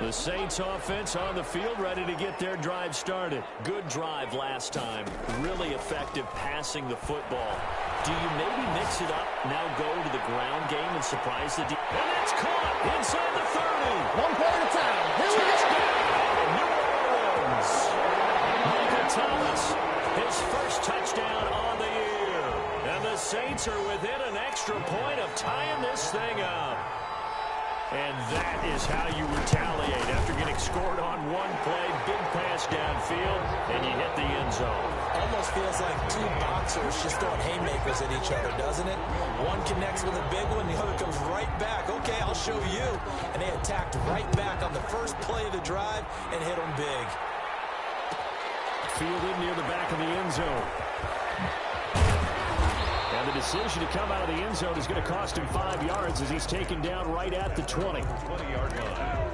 The Saints offense on the field, ready to get their drive started. Good drive last time. Really effective passing the football. Do you maybe mix it up, now go to the ground game and surprise the defense? And it's caught inside the 30. 1 play at a time. Here we go. New Orleans. Michael Thomas, his first touchdown on the year. And the Saints are within an extra point of tying this thing up. And that is how you retaliate after getting scored on one play, big pass downfield, and you hit the end zone. Almost feels like two boxers just throwing haymakers at each other, doesn't it? One connects with a big one, the other comes right back. Okay, I'll show you. And they attacked right back on the first play of the drive and hit them big. Fielded near the back of the end zone. And the decision to come out of the end zone is going to cost him 5 yards as he's taken down right at the 20. 20-yard line.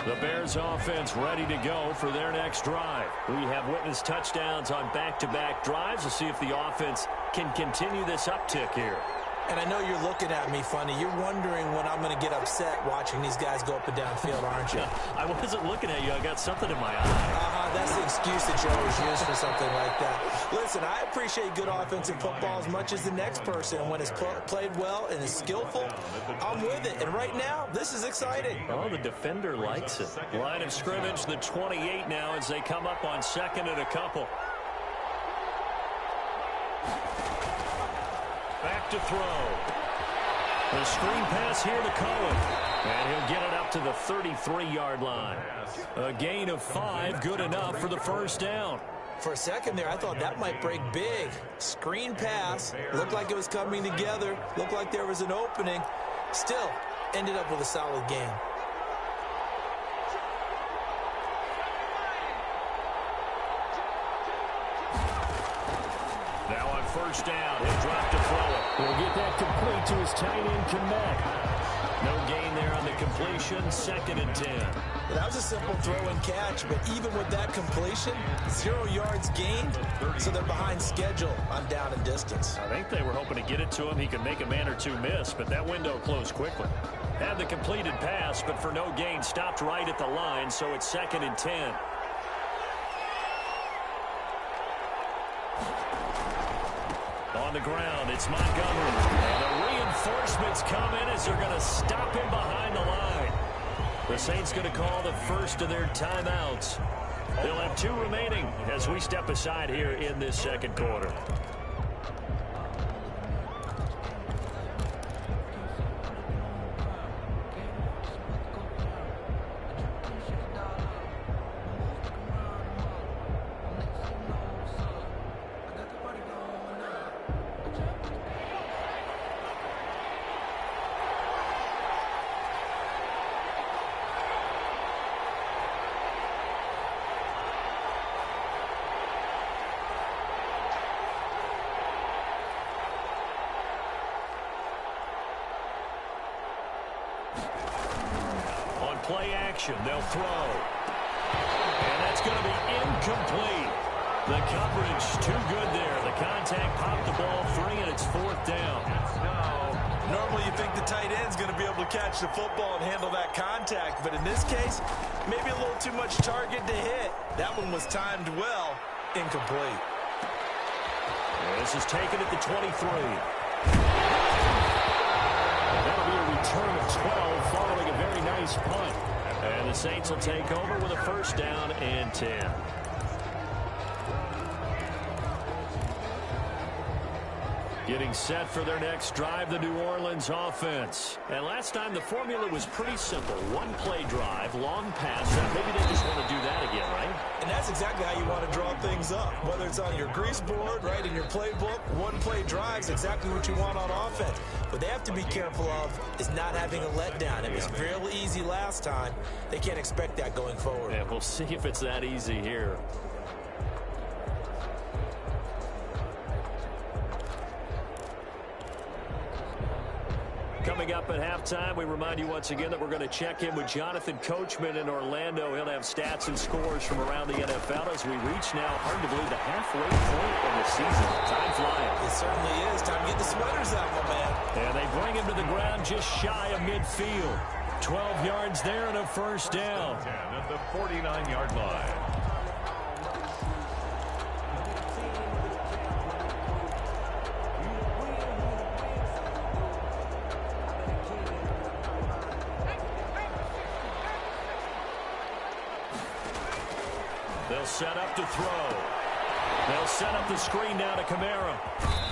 The Bears offense ready to go for their next drive. We have witnessed touchdowns on back-to-back drives. We'll see if the offense can continue this uptick here. And I know you're looking at me funny. You're wondering when I'm going to get upset watching these guys go up and down field, aren't you? I wasn't looking at you. I got something in my eye. That's the excuse that you always use for something like that. Listen, I appreciate good offensive football as much as the next person. When it's played well and is skillful, I'm with it. And right now, this is exciting. Oh, the defender likes it. Line of scrimmage, the 28 now as they come up on second and a couple. Back to throw. The screen pass here to Cohen. And he'll get it up to the 33-yard line. A gain of 5, good enough for the first down. For a second there, I thought that might break big. Screen pass. Looked like it was coming together. Looked like there was an opening. Still, ended up with a solid gain. Now on first down, he'll drop to throw it. He'll get that complete to his tight end, Komet. No gain there on the completion, 2nd and 10. Well, that was a simple throw and catch, but even with that completion, 0 yards gained, so they're behind schedule on down and distance. I think they were hoping to get it to him. He could make a man or two miss, but that window closed quickly. Had the completed pass, but for no gain, stopped right at the line, so it's 2nd and 10. On the ground, it's Montgomery. And the reinforcements come in as they're going to stop him behind the line. The Saints going to call the first of their timeouts. They'll have 2 remaining as we step aside here in this second quarter. Play action, they'll throw. And that's going to be incomplete. The coverage too good there. The contact popped the ball free, and it's 4th down. Normally you think the tight end's going to be able to catch the football and handle that contact, but in this case, maybe a little too much target to hit. That one was timed well, incomplete. This is taken at the 23. That'll be a return of 12 following a very nice punt. And the Saints will take over with a first down and 10. Getting set for their next drive, the New Orleans offense. And last time the formula was pretty simple. One play drive, long pass. Maybe they just want to do that again, right? And that's exactly how you want to draw things up. Whether it's on your grease board, right, in your playbook, one play drive is exactly what you want on offense. What they have to be careful of is not having a letdown. It was real easy last time. They can't expect that going forward. Yeah, we'll see if it's that easy here. Coming up at halftime, we remind you once again that we're going to check in with Jonathan Coachman in Orlando. He'll have stats and scores from around the NFL as we reach now, hard to believe, the halfway point of the season. Time flying. It certainly is. Time to get the sweaters out, my man. And they bring him to the ground just shy of midfield. 12 yards there and a first down. 10 at the 49-yard line. They'll set up to throw. They'll set up the screen now to Kamara.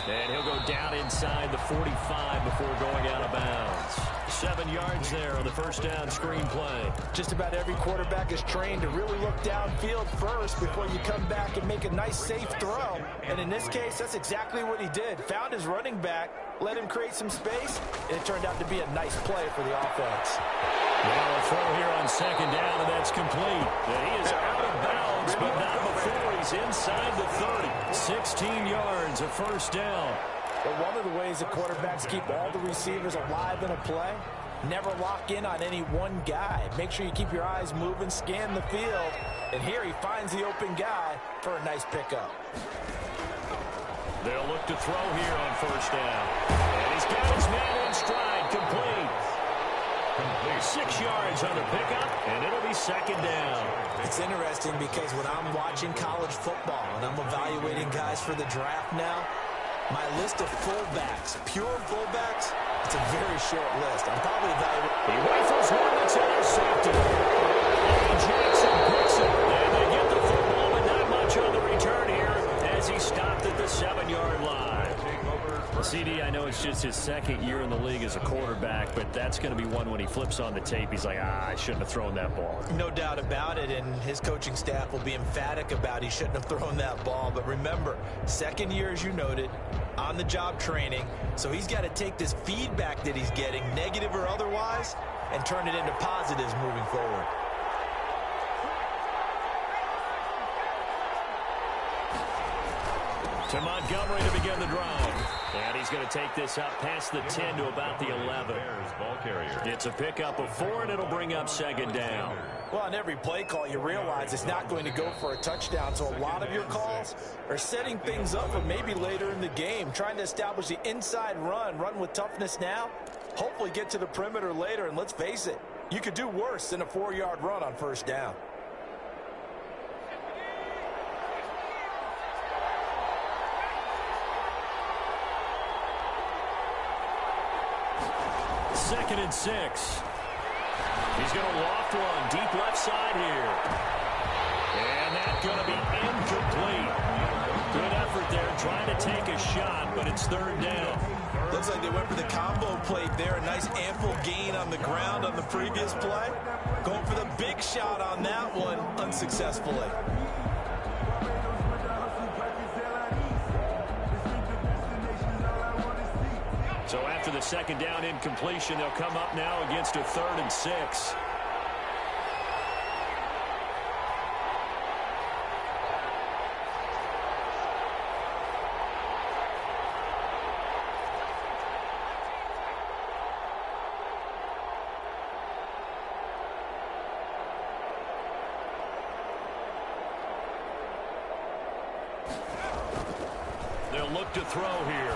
And he'll go down inside the 45 before going out of bounds. 7 yards there on the first down screen play. Just about every quarterback is trained to really look downfield first before you come back and make a nice, safe throw. And in this case, that's exactly what he did. Found his running back, let him create some space, and it turned out to be a nice play for the offense. Now a throw here on second down, and that's complete. And he is out of bounds, but not before he's inside the 30. 16 yards, a first down. But one of the ways that quarterbacks keep all the receivers alive in a play, never lock in on any one guy. Make sure you keep your eyes moving, scan the field. And here he finds the open guy for a nice pickup. They'll look to throw here on first down. And he's got his man in stride, complete. 6 yards on the pickup, and it'll be second down. It's interesting because when I'm watching college football and I'm evaluating guys for the draft now, my list of fullbacks, pure fullbacks, it's a very short list. I'm probably evaluating. He rifles one that's intercepted. And Jackson picks it. And they get the football, but not much on the return here as he stopped at the 7-yard line. CD, I know it's just his second year in the league as a quarterback, but that's going to be one when he flips on the tape. He's like, I shouldn't have thrown that ball. No doubt about it, and his coaching staff will be emphatic about he shouldn't have thrown that ball. But remember, second year, as you noted, on-the-job training, so he's got to take this feedback that he's getting, negative or otherwise, and turn it into positives moving forward. To Montgomery to begin the drive. And he's going to take this up past the 10 to about the 11. It's a pickup of 4, and it'll bring up second down. Well, on every play call, you realize it's not going to go for a touchdown. So a lot of your calls are setting things up for maybe later in the game, trying to establish the inside run with toughness now, hopefully get to the perimeter later. And let's face it, you could do worse than a 4-yard run on first down. Second and 6. He's going to loft one deep left side here. And that's going to be incomplete. Good effort there trying to take a shot, but it's third down. Looks like they went for the combo plate there. A nice ample gain on the ground on the previous play. Going for the big shot on that one unsuccessfully. So after the second down incompletion, they'll come up now against a 3rd and 6. They'll look to throw here.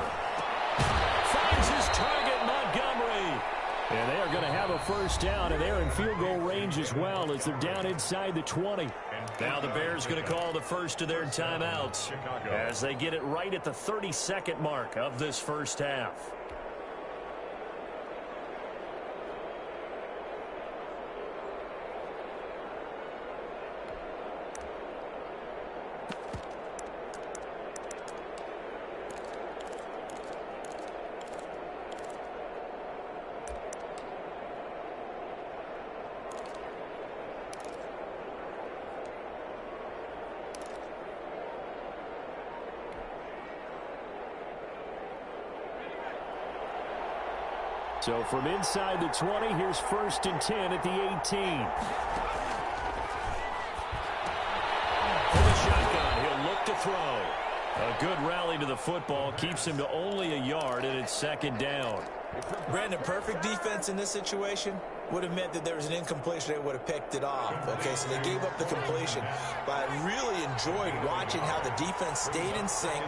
Finds his target, Montgomery. And they are going to have a first down, and they're in field goal range as well as they're down inside the 20. Now the Bears going to call the first of their timeouts as they get it right at the 32nd mark of this first half. So from inside the 20, here's 1st and 10 at the 18. For the shotgun, he'll look to throw. A good rally to the football keeps him to only a yard, and it's second down. Brandon, perfect defense in this situation would have meant that there was an incompletion. They would have picked it off. Okay, so they gave up the completion. But I really enjoyed watching how the defense stayed in sync,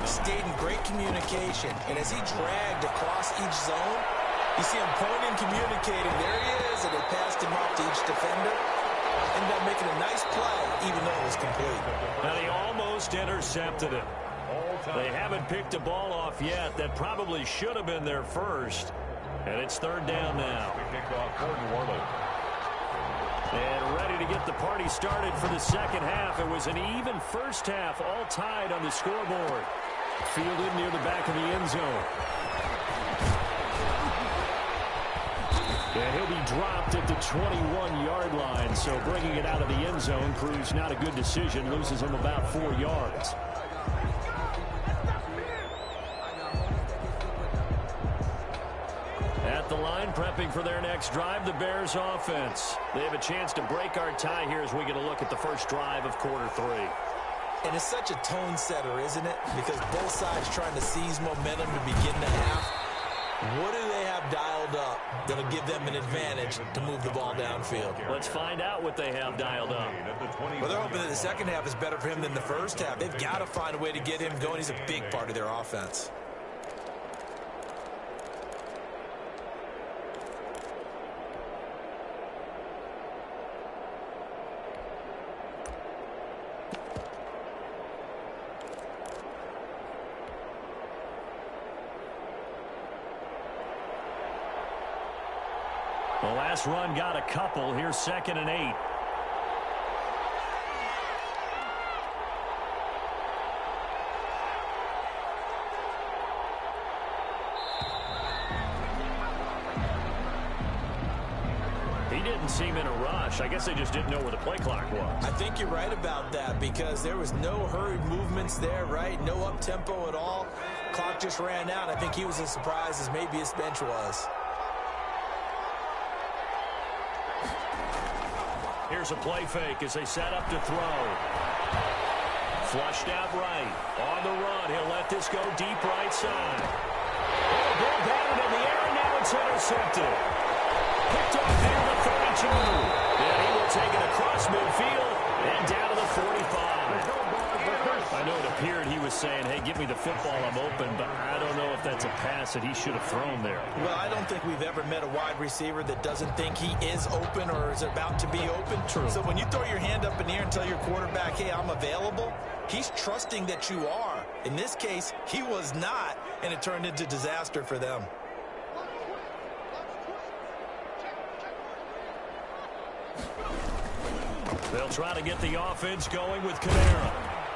stayed in great communication. And as he dragged across each zone, you see him pointing, communicating. There he is, and they passed him off to each defender. Ended up making a nice play, even though it was complete. And he almost intercepted it. They haven't picked a ball off yet. That probably should have been their first. And it's third down now. And ready to get the party started for the second half. It was an even first half, all tied on the scoreboard. Fielded near the back of the end zone. And he'll be dropped at the 21-yard line. So bringing it out of the end zone proves not a good decision. Loses him about 4 yards. At the line, prepping for their next drive, the Bears offense. They have a chance to break our tie here as we get a look at the first drive of quarter 3. And it's such a tone setter, isn't it? Because both sides trying to seize momentum to begin the half. What do they have dialed up that'll give them an advantage to move the ball downfield? Let's find out what they have dialed up. Well, they're hoping that the second half is better for him than the first half. They've got to find a way to get him going. He's a big part of their offense. The last run got a couple. Here's 2nd and 8. He didn't seem in a rush. I guess they just didn't know where the play clock was. I think you're right about that because there was no hurried movements there, right? No up-tempo at all. Clock just ran out. I think he was as surprised as maybe his bench was. Here's a play fake as they set up to throw. Flushed out right. On the run. He'll let this go deep right side. Oh, ball batted in the air, and now it's intercepted. Picked off near the 32. And he will take it across midfield and down to the 45. I know it appeared he was saying, hey, give me the football, I'm open, but I don't know if that's a pass that he should have thrown there. Well, I don't think we've ever met a wide receiver that doesn't think he is open or is about to be open. True. So when you throw your hand up in the air and tell your quarterback, hey, I'm available, he's trusting that you are. In this case, he was not, and it turned into disaster for them. They'll try to get the offense going with Kamara.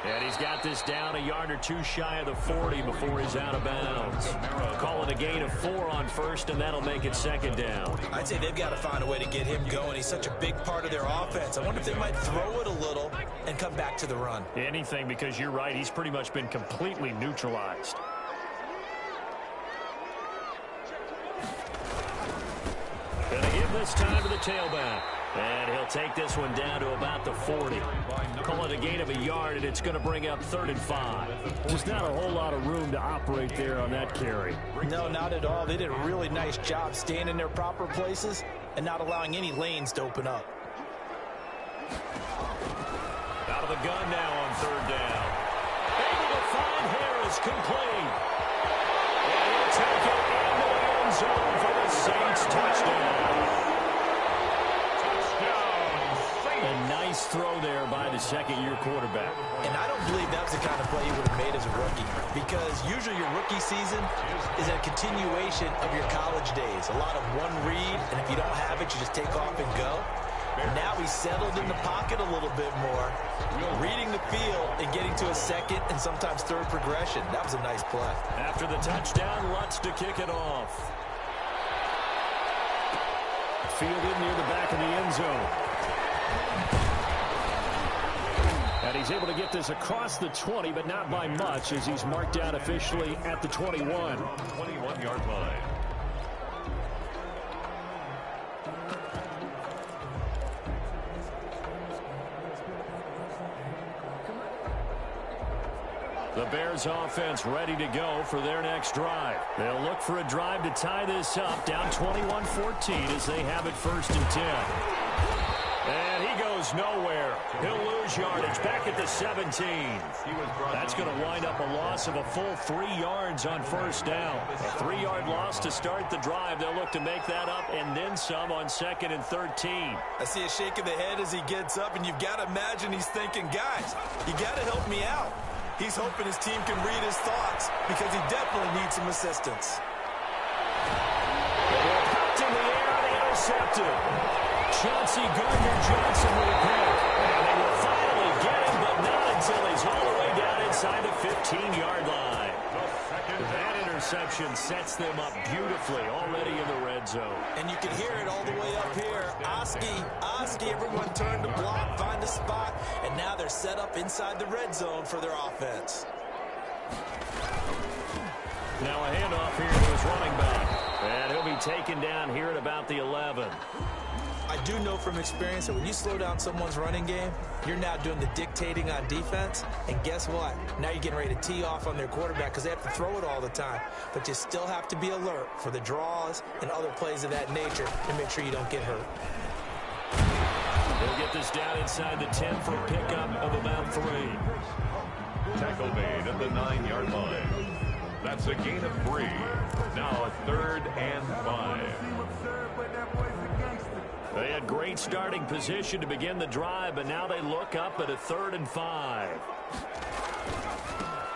And he's got this down a yard or two shy of the 40 before he's out of bounds. Call it a gain of 4 on first, and that'll make it 2nd down. I'd say they've got to find a way to get him going. He's such a big part of their offense. I wonder if they might throw it a little and come back to the run. Anything, because you're right, he's pretty much been completely neutralized. Gonna give this time to the tailback. And he'll take this one down to about the 40. Call it a gain of a yard, and it's going to bring up 3rd and 5. Just not a whole lot of room to operate there on that carry. No, not at all. They did a really nice job staying in their proper places and not allowing any lanes to open up. Out of the gun now on 3rd down. Able to find Harris, complete. And he'll take it into the end zone for the Saints touchdown. A nice throw there by the second-year quarterback. And I don't believe that was the kind of play he would have made as a rookie, because usually your rookie season is a continuation of your college days. A lot of one read, and if you don't have it, you just take off and go. And now he's settled in the pocket a little bit more, reading the field and getting to a second and sometimes third progression. That was a nice play. After the touchdown, Lutz to kick it off. Fielded near the back of the end zone. And he's able to get this across the 20, but not by much, as he's marked down officially at the 21. 21-yard line. The Bears offense ready to go for their next drive. They'll look for a drive to tie this up, down 21-14 as they have it 1st and 10. And he goes nowhere. He'll lose yardage back at the 17. That's going to wind up a loss of a full 3 yards on 1st down. A 3-yard loss to start the drive. They'll look to make that up and then some on 2nd and 13. I see a shake of the head as he gets up, and you've got to imagine he's thinking, guys, you got to help me out. He's hoping his team can read his thoughts because he definitely needs some assistance. The ball popped in the air and intercepted. Chauncey Gardner-Johnson will pick. And they will finally get him, but not until he's all the way down inside the 15-yard line. That interception sets them up beautifully already in the red zone. And you can hear it all the way up here. Oski, everyone turn to block, find a spot, and now they're set up inside the red zone for their offense. Now a handoff here to his running back. And he'll be taken down here at about the 11. I do know from experience that when you slow down someone's running game, you're now doing the dictating on defense. And guess what? Now you're getting ready to tee off on their quarterback because they have to throw it all the time. But you still have to be alert for the draws and other plays of that nature to make sure you don't get hurt. They'll get this down inside the 10 for a pickup of about 3. Tackle made at the 9-yard line. That's a gain of 3. Now 3rd and 5. They had great starting position to begin the drive, but now they look up at a 3rd and 5.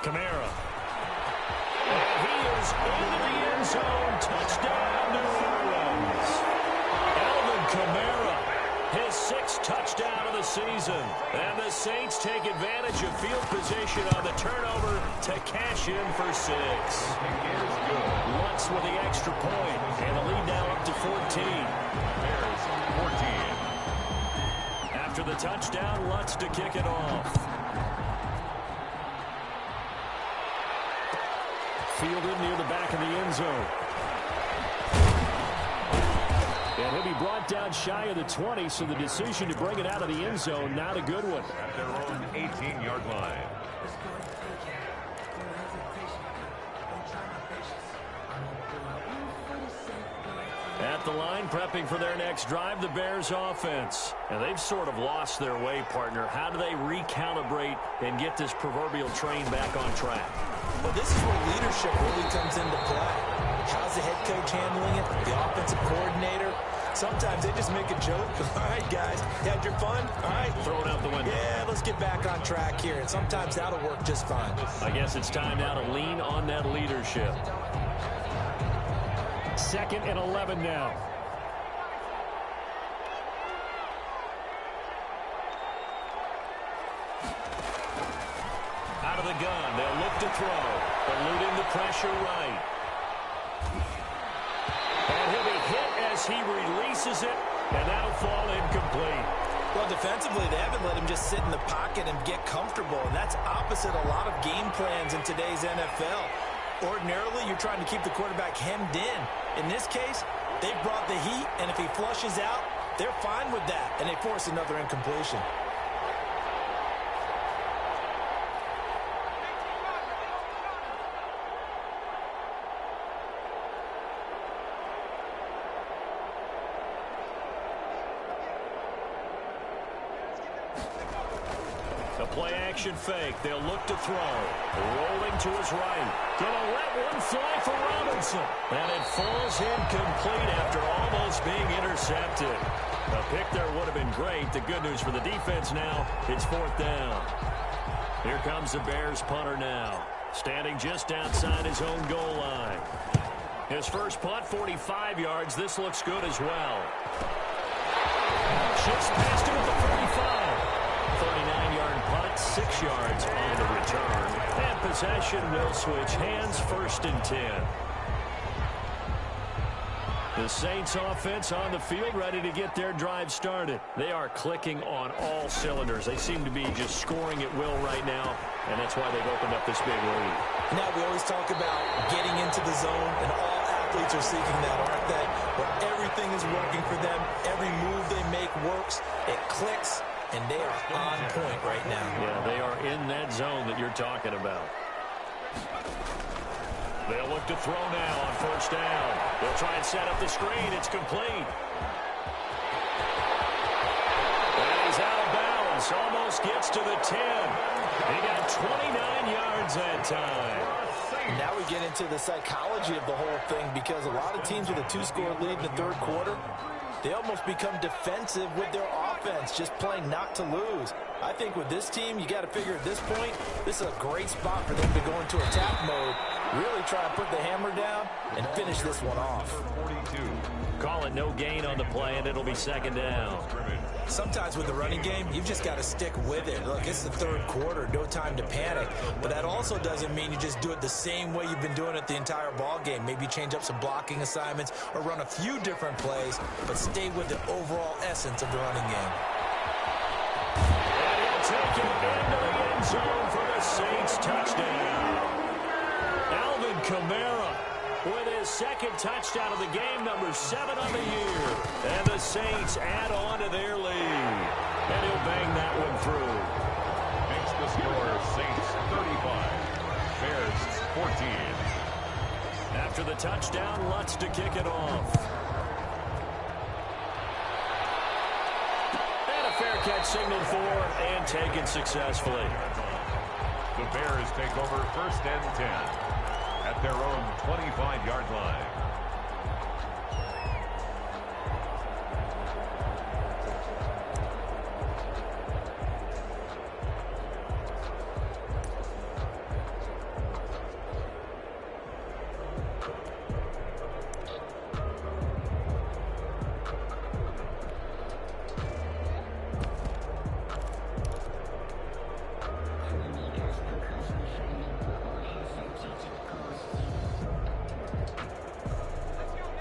Kamara. And he is into the end zone. Touchdown, New Orleans. Alvin Kamara, his 6th touchdown of the season. And the Saints take advantage of field position on the turnover to cash in for 6. Lutz with the extra point, and the lead now up to 14. Bears 14. After the touchdown, Lutz to kick it off. Fielded near the back of the end zone. And he'll be brought down shy of the 20, so the decision to bring it out of the end zone, not a good one. At their own 18-yard line. At the line, prepping for their next drive, the Bears offense. And they've sort of lost their way, partner. How do they recalibrate and get this proverbial train back on track? Well, this is where leadership really comes into play. How's the head coach handling it? The offensive coordinator? Sometimes they just make a joke. All right, guys, you had your fun? All right. Throw it out the window. Yeah, let's get back on track here. And sometimes that'll work just fine. I guess it's time now to lean on that leadership. 2nd and 11 now. Out of the gun, they'll look to throw. Eluding the pressure right. And he'll be hit as he releases it, and that'll fall incomplete. Well, defensively, they haven't let him just sit in the pocket and get comfortable, and that's opposite a lot of game plans in today's NFL. Ordinarily, you're trying to keep the quarterback hemmed in. In this case, they've brought the heat, and if he flushes out, they're fine with that, and they force another incompletion. The play-action fake. They'll look to throw. Rolling to his right. Gonna let one fly for Robinson. And it falls incomplete after almost being intercepted. A pick there would have been great. The good news for the defense now, it's 4th down. Here comes the Bears punter now. Standing just outside his own goal line. His first punt, 45 yards. This looks good as well. Just past him at the 45. 39-yard punt, 6 yards on the return. And possession will switch hands, 1st and 10. The Saints offense on the field ready to get their drive started. They are clicking on all cylinders. They seem to be just scoring at will right now, and that's why they've opened up this big lead. Now, we always talk about getting into the zone, and all athletes are seeking that, aren't they? Where everything is working for them. Every move they make works. It clicks. And they are on point right now. Yeah, they are in that zone that you're talking about. They'll look to throw now on first down. They'll try and set up the screen. It's complete. And he's out of bounds. Almost gets to the 10. He got 29 yards that time. Now we get into the psychology of the whole thing, because a lot of teams with a 2-score lead in the third quarter, they almost become defensive with their offense, just playing not to lose. I think with this team, you got to figure at this point, this is a great spot for them to go into attack mode, really try to put the hammer down and finish this one off. 42. Call it no gain on the play, and it'll be second down. Sometimes with the running game, you've just got to stick with it. Look, it's the third quarter, no time to panic. But that also doesn't mean you just do it the same way you've been doing it the entire ball game. Maybe change up some blocking assignments or run a few different plays, but stay with the overall essence of the running game. And he'll take it into the end zone for the Saints touchdown. Alvin Kamara with his second touchdown of the game, number 7 on the year. And the Saints add on to their lead. And he'll bang that one through. Makes the score Saints 35, Bears 14. After the touchdown, Lutz to kick it off. And a fair catch signaled for and taken successfully. The Bears take over first and 10 at their own 25-yard line.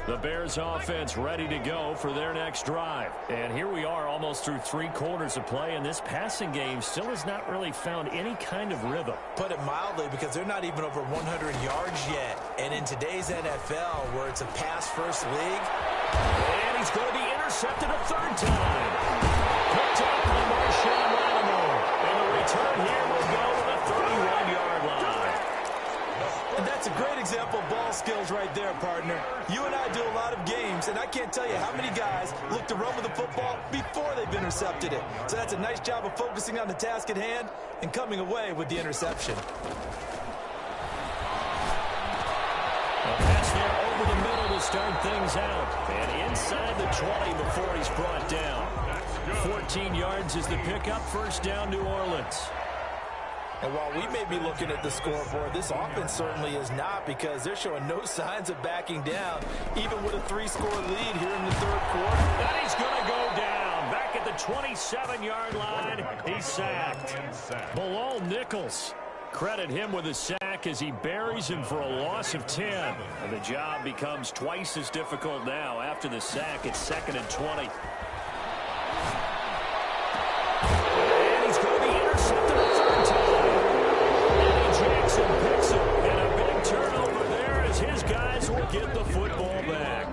The Bears offense ready to go for their next drive. And here we are almost through 3 quarters of play, and this passing game still has not really found any kind of rhythm. Put it mildly, because they're not even over 100 yards yet. And in today's NFL, where it's a pass-first league. And he's going to be intercepted a third time. Picked up by Marshawn Lattimore. And the return here will go to the 31-yard line. And that's a great example of ball skills right there, partner. You and I do a lot of games, and I can't tell you how many guys look to run with the football before they've intercepted it. So that's a nice job of focusing on the task at hand and coming away with the interception. A pass there over the middle to start things out. And inside the 20 before he's brought down. 14 yards is the pickup. First down, New Orleans. And while we may be looking at the scoreboard, this offense certainly is not, because they're showing no signs of backing down, even with a 3-score lead here in the third quarter. And he's going to go down. Back at the 27-yard line, he's sacked. Below Nichols. Credit him with a sack as he buries him for a loss of 10. And the job becomes twice as difficult now. After the sack, it's 2nd and 20. And he's going to be intercepted a third time. Eddie Jackson picks it. And a big turnover there as his guys will get the football back.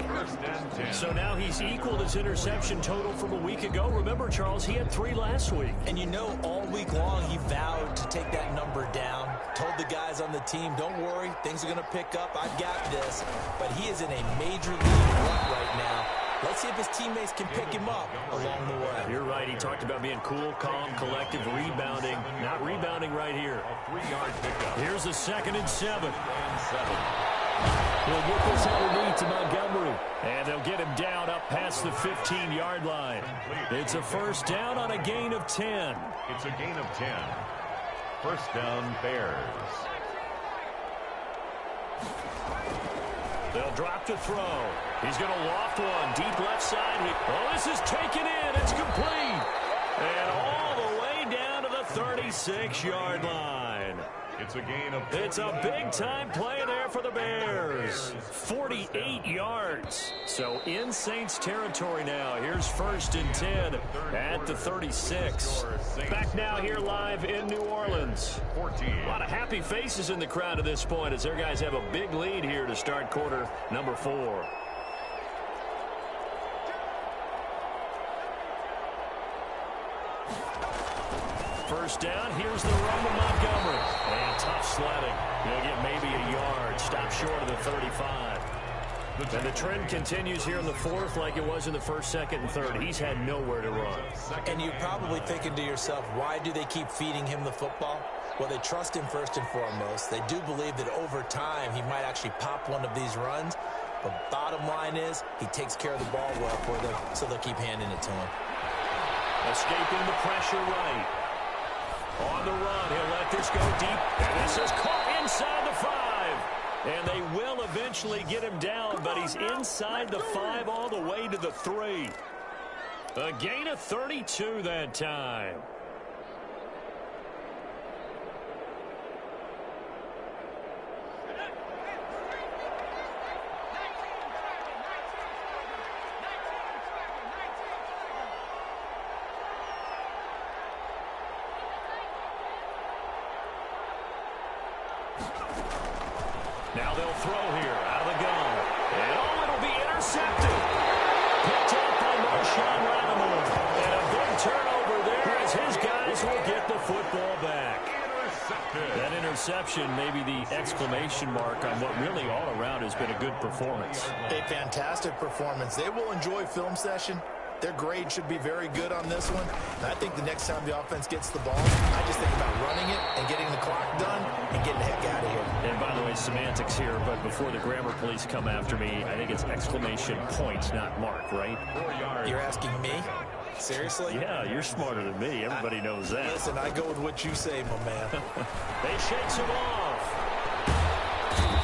So now he's equaled his interception total from a week ago. Remember, Charles, he had 3 last week. And you know, all week long he vowed to take that number down. Told the guys on the team, don't worry, things are going to pick up. I've got this. But he is in a major league rut right now. Let's see if his teammates can pick him up along the way. You're right. He talked about being cool, calm, collective, rebounding. Not rebounding right here. A 3-yard pickup. Here's a 2nd and 7. He'll get this underneath to Montgomery. And they'll get him down up past the 15-yard line. It's a first down on a gain of 10. It's a gain of 10. First down, Bears. They'll drop to throw. He's going to loft one. Deep left side. Oh, this is taken in. It's complete. And all the way down to the 36-yard line. It's a gain of 10. It's a big-time play there for the Bears. 48 yards. So in Saints territory now. Here's 1st and 10 at the 36. Back now here live in New Orleans. 14. A lot of happy faces in the crowd at this point as their guys have a big lead here to start quarter number 4. first down. Here's the run to Montgomery. And tough sledding. He'll get maybe a yard. Stop short of the 35. And the trend continues here in the fourth like it was in the first, second, and third. He's had nowhere to run. And you're probably thinking to yourself, why do they keep feeding him the football? Well, they trust him first and foremost. They do believe that over time he might actually pop one of these runs. But bottom line is he takes care of the ball well for them, so they'll keep handing it to him. Escaping the pressure right. On the run, he'll let this go deep. And this is caught inside the 5. And they will eventually get him down, but he's inside the 5 all the way to the 3. A gain of 32 that time. Now they'll throw here out of the gun. And oh, it'll be intercepted. Picked up by Marshawn Lattimore. And a big turnover there as his guys will get the football back. That interception may be the exclamation mark on what really all around has been a good performance. A fantastic performance. They will enjoy film session. Their grade should be very good on this one. And I think the next time the offense gets the ball, I just think about running it and getting the clock done and getting the heck out of here. And by the way, semantics here, but before the grammar police come after me, I think it's exclamation point, not mark, right? You're asking me? Seriously? Yeah, you're smarter than me. Everybody knows that. Listen, I go with what you say, my man. They shakes him off.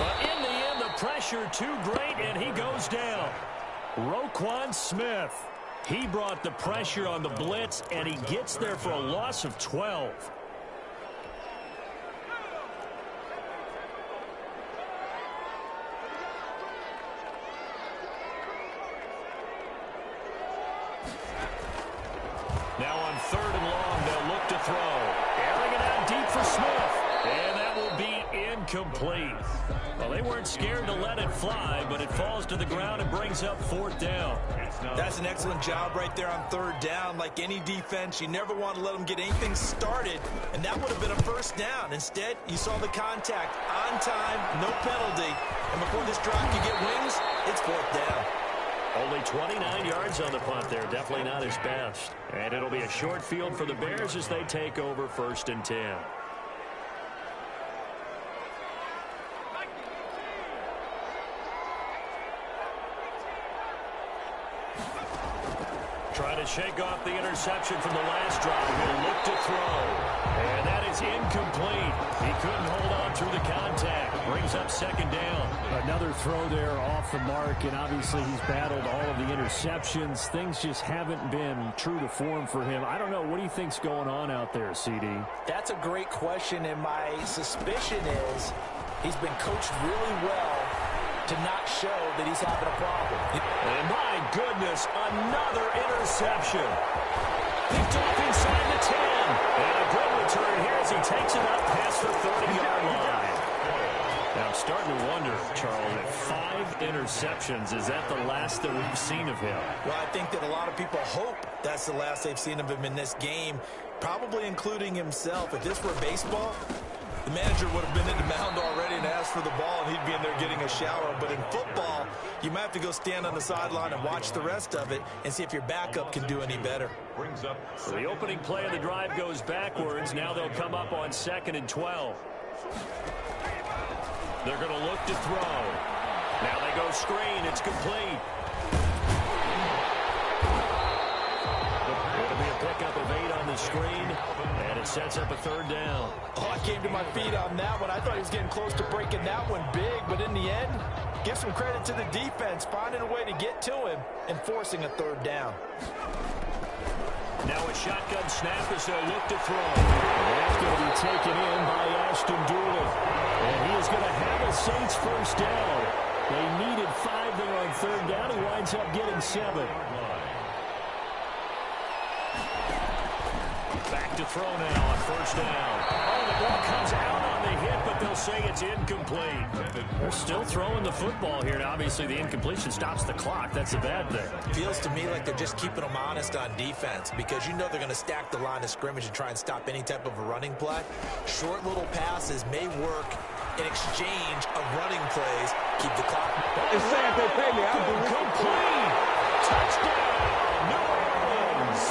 But in the end, the pressure too great, and he goes down. Roquan Smith. He brought the pressure on the blitz, and he gets there for a loss of 12. Now on 3rd and long, they'll look to throw. Airing it out deep for Smith. And that will be incomplete. Well, they weren't scared to let it fly, but it falls to the ground and brings up 4th down. That's an excellent job right there on 3rd down. Like any defense, you never want to let them get anything started, and that would have been a 1st down. Instead, you saw the contact on time, no penalty, and before this drive could get wings, it's 4th down. Only 29 yards on the punt there. Definitely not his best. And it'll be a short field for the Bears as they take over 1st and 10. Trying to shake off the interception from the last drive. He'll look to throw. And that is incomplete. He couldn't hold on through the contact. Brings up 2nd down. Another throw there off the mark, and obviously he's battled all of the interceptions. Things just haven't been true to form for him. I don't know. What do you think's going on out there, CD? That's a great question, and my suspicion is he's been coached really well to not show that he's having a problem. And my goodness, another interception. Picked off inside the 10. And a good return here as he takes it up past the 30-yard line. Now, I'm starting to wonder, Charles, at 5 interceptions, is that the last that we've seen of him? Well, I think that a lot of people hope that's the last they've seen of him in this game, probably including himself. If this were baseball, the manager would have been in the mound already and asked for the ball, and he'd be in there getting a shower. But in football, you might have to go stand on the sideline and watch the rest of it and see if your backup can do any better. So the opening play of the drive goes backwards. Now they'll come up on 2nd and 12. They're going to look to throw. Now they go screen. It's complete. It'll be a pickup of 8 on the screen, and it sets up a 3rd down. Oh, I came to my feet on that one. I thought he was getting close to breaking that one big, but in the end, give some credit to the defense, finding a way to get to him and forcing a 3rd down. Now a shotgun snap as they'll look to throw. And that's going to be taken in by Ashton Doolin. And he is going to have a Saints 1st down. They needed 5 there on 3rd down. He winds up getting 7. Back to throw now on 1st down. Oh, the ball comes out on the hit, but they'll say it's incomplete. They're still throwing the football here. Now, obviously, the incompletion stops the clock. That's a bad thing. Feels to me like they're just keeping them honest on defense because you know they're going to stack the line of scrimmage and try and stop any type of a running play. Short little passes may work in exchange of running plays. Keep the clock. It's sad they pay me. I'll do it. Complete. Touchdown, New Orleans.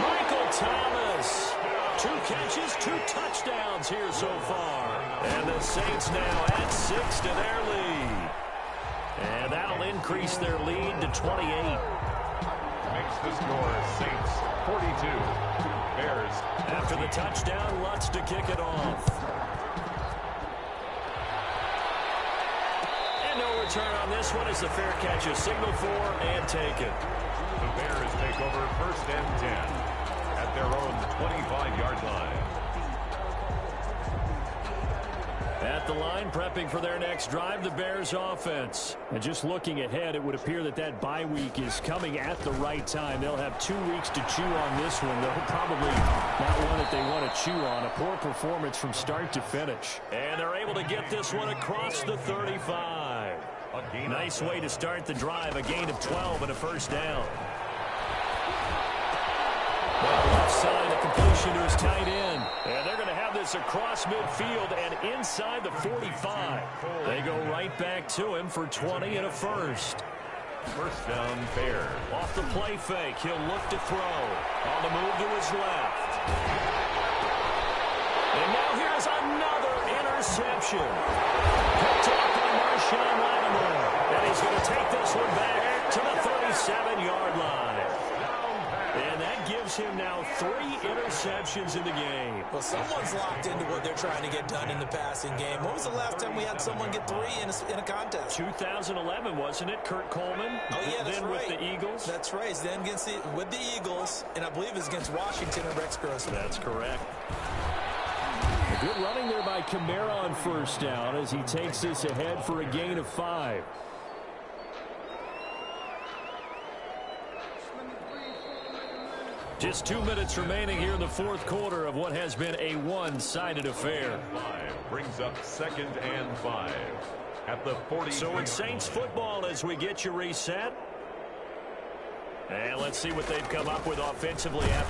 Michael Thomas. 2 catches, 2 touchdowns here so far. And the Saints now add 6 to their lead. And that'll increase their lead to 28. Makes the score Saints 42. Bears. After the touchdown, Lutz to kick it off. And no return on this one as the fair catch is signaled for and taken. The Bears take over 1st and 10 at their own 25-yard line. At the line, prepping for their next drive, the Bears offense. And just looking ahead, it would appear that that bye week is coming at the right time. They'll have 2 weeks to chew on this one. They'll probably not one that they want to chew on. A poor performance from start to finish. And they're able to get this one across the 35. Nice way to start the drive. A gain of 12 and a 1st down. Left side, a completion to his tight end. And they're going to have this across midfield and inside the 45. They go right back to him for 20 and a 1st. 1st down, Bears. Off the play fake, he'll look to throw. On the move to his left. And now here's another interception. Picked up by Marshawn Lattimore. And he's going to take this one back to the 37-yard line. And that gives him now 3 interceptions in the game. Well, someone's locked into what they're trying to get done in the passing game. When was the last time we had someone get 3 in a contest? 2011, wasn't it? Kurt Coleman. Oh, yeah, that's then right. with the Eagles. That's right. Then with the Eagles, and I believe it's against Washington and Rex Grossman. That's correct. A good running there by Kamara on 1st down as he takes this ahead for a gain of 5. Just 2 minutes remaining here in the 4th quarter of what has been a one-sided affair. 5 brings up 2nd and 5 at the 40. So it's Saints football as we get you reset. And let's see what they've come up with offensively. Nowhere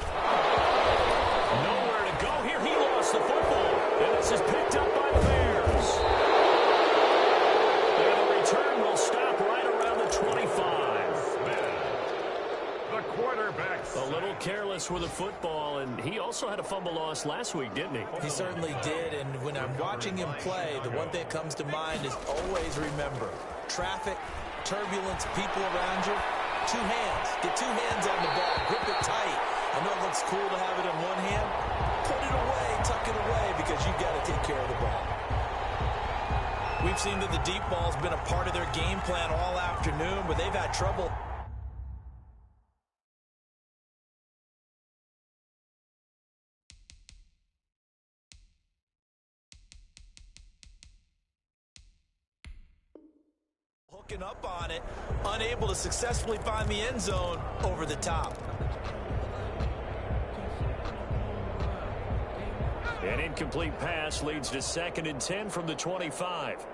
to go here. He lost the football. And this is picked up by the Bears. And the return will stop right around the 25. The quarterbacks. A little careless with the football, and he also had a fumble loss last week, didn't he? He certainly did, and when I'm watching him play, the one thing that comes to mind is always remember, traffic, turbulence, people around you, 2 hands. Get 2 hands on the ball. Grip it tight. I know it looks cool to have it in one hand. Put it away, tuck it away, because you've got to take care of the ball. We've seen that the deep ball's been a part of their game plan all afternoon, but they've had trouble. Hooking up on it, unable to successfully find the end zone over the top. An incomplete pass leads to 2nd and 10 from the 25.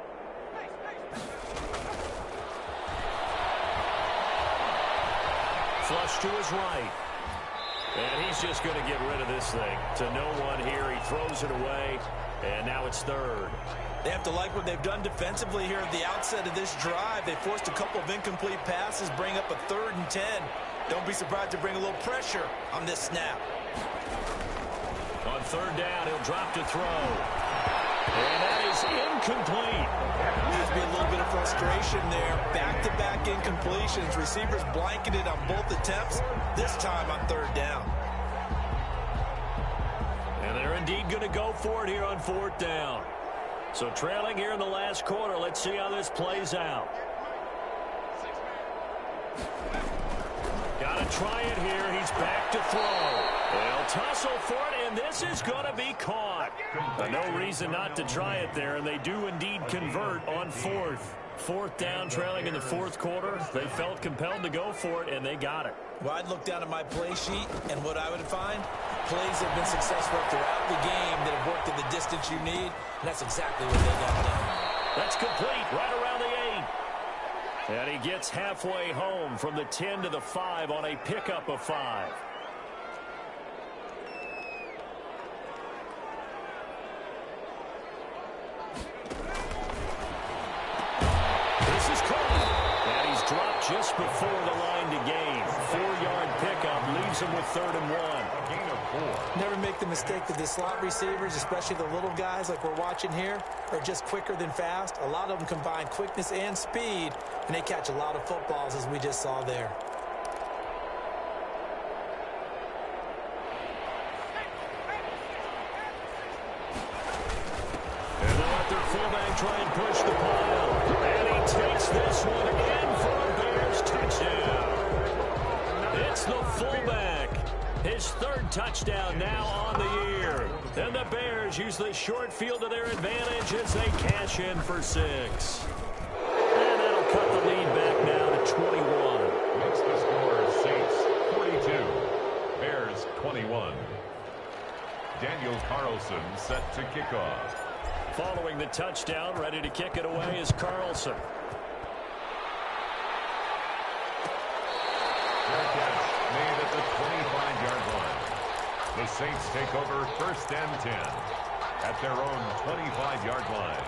Flush to his right. And he's just going to get rid of this thing. To no one here. He throws it away. And now it's 3rd. They have to like what they've done defensively here at the outset of this drive. They forced a couple of incomplete passes, bring up a 3rd and 10. Don't be surprised to bring a little pressure on this snap. On 3rd down, he'll drop to throw. And that is incomplete. Needs to be a little bit of frustration there. Back-to-back incompletions. Receivers blanketed on both attempts, this time on 3rd down. And they're indeed going to go for it here on 4th down. So trailing here in the last quarter. Let's see how this plays out. Got to try it here. He's back to throw. They'll tussle for it, and this is going to be caught. No reason not to try it there, and they do indeed convert on 4th. Fourth down, trailing in the fourth quarter. They felt compelled to go for it, and they got it. Well, I'd look down at my play sheet, and what I would find, plays have been successful throughout the game that have worked at the distance you need, and that's exactly what they got done. That's complete, right around the 8. And he gets halfway home from the 10 to the 5 on a pickup of 5. This is caught. And he's dropped just before the line to gain. 4-yard pickup leaves him with 3rd and 1. A gain of 4. Never make the mistake that the slot receivers, especially the little guys like we're watching here, are just quicker than fast. A lot of them combine quickness and speed, and they catch a lot of footballs, as we just saw there. And they'll let their fullback try and push the pile. And he takes this one in for a Bears touchdown. It's the fullback. His 3rd touchdown now on the year. And the Bears use the short field to their advantage as they cash in for 6. And that'll cut the lead back now to 21. Makes the score Saints 42, Bears 21. Daniel Carlson set to kick off. Following the touchdown, ready to kick it away is Carlson. Fair catch made at the 25-yard line. The Saints take over 1st and 10 at their own 25-yard line.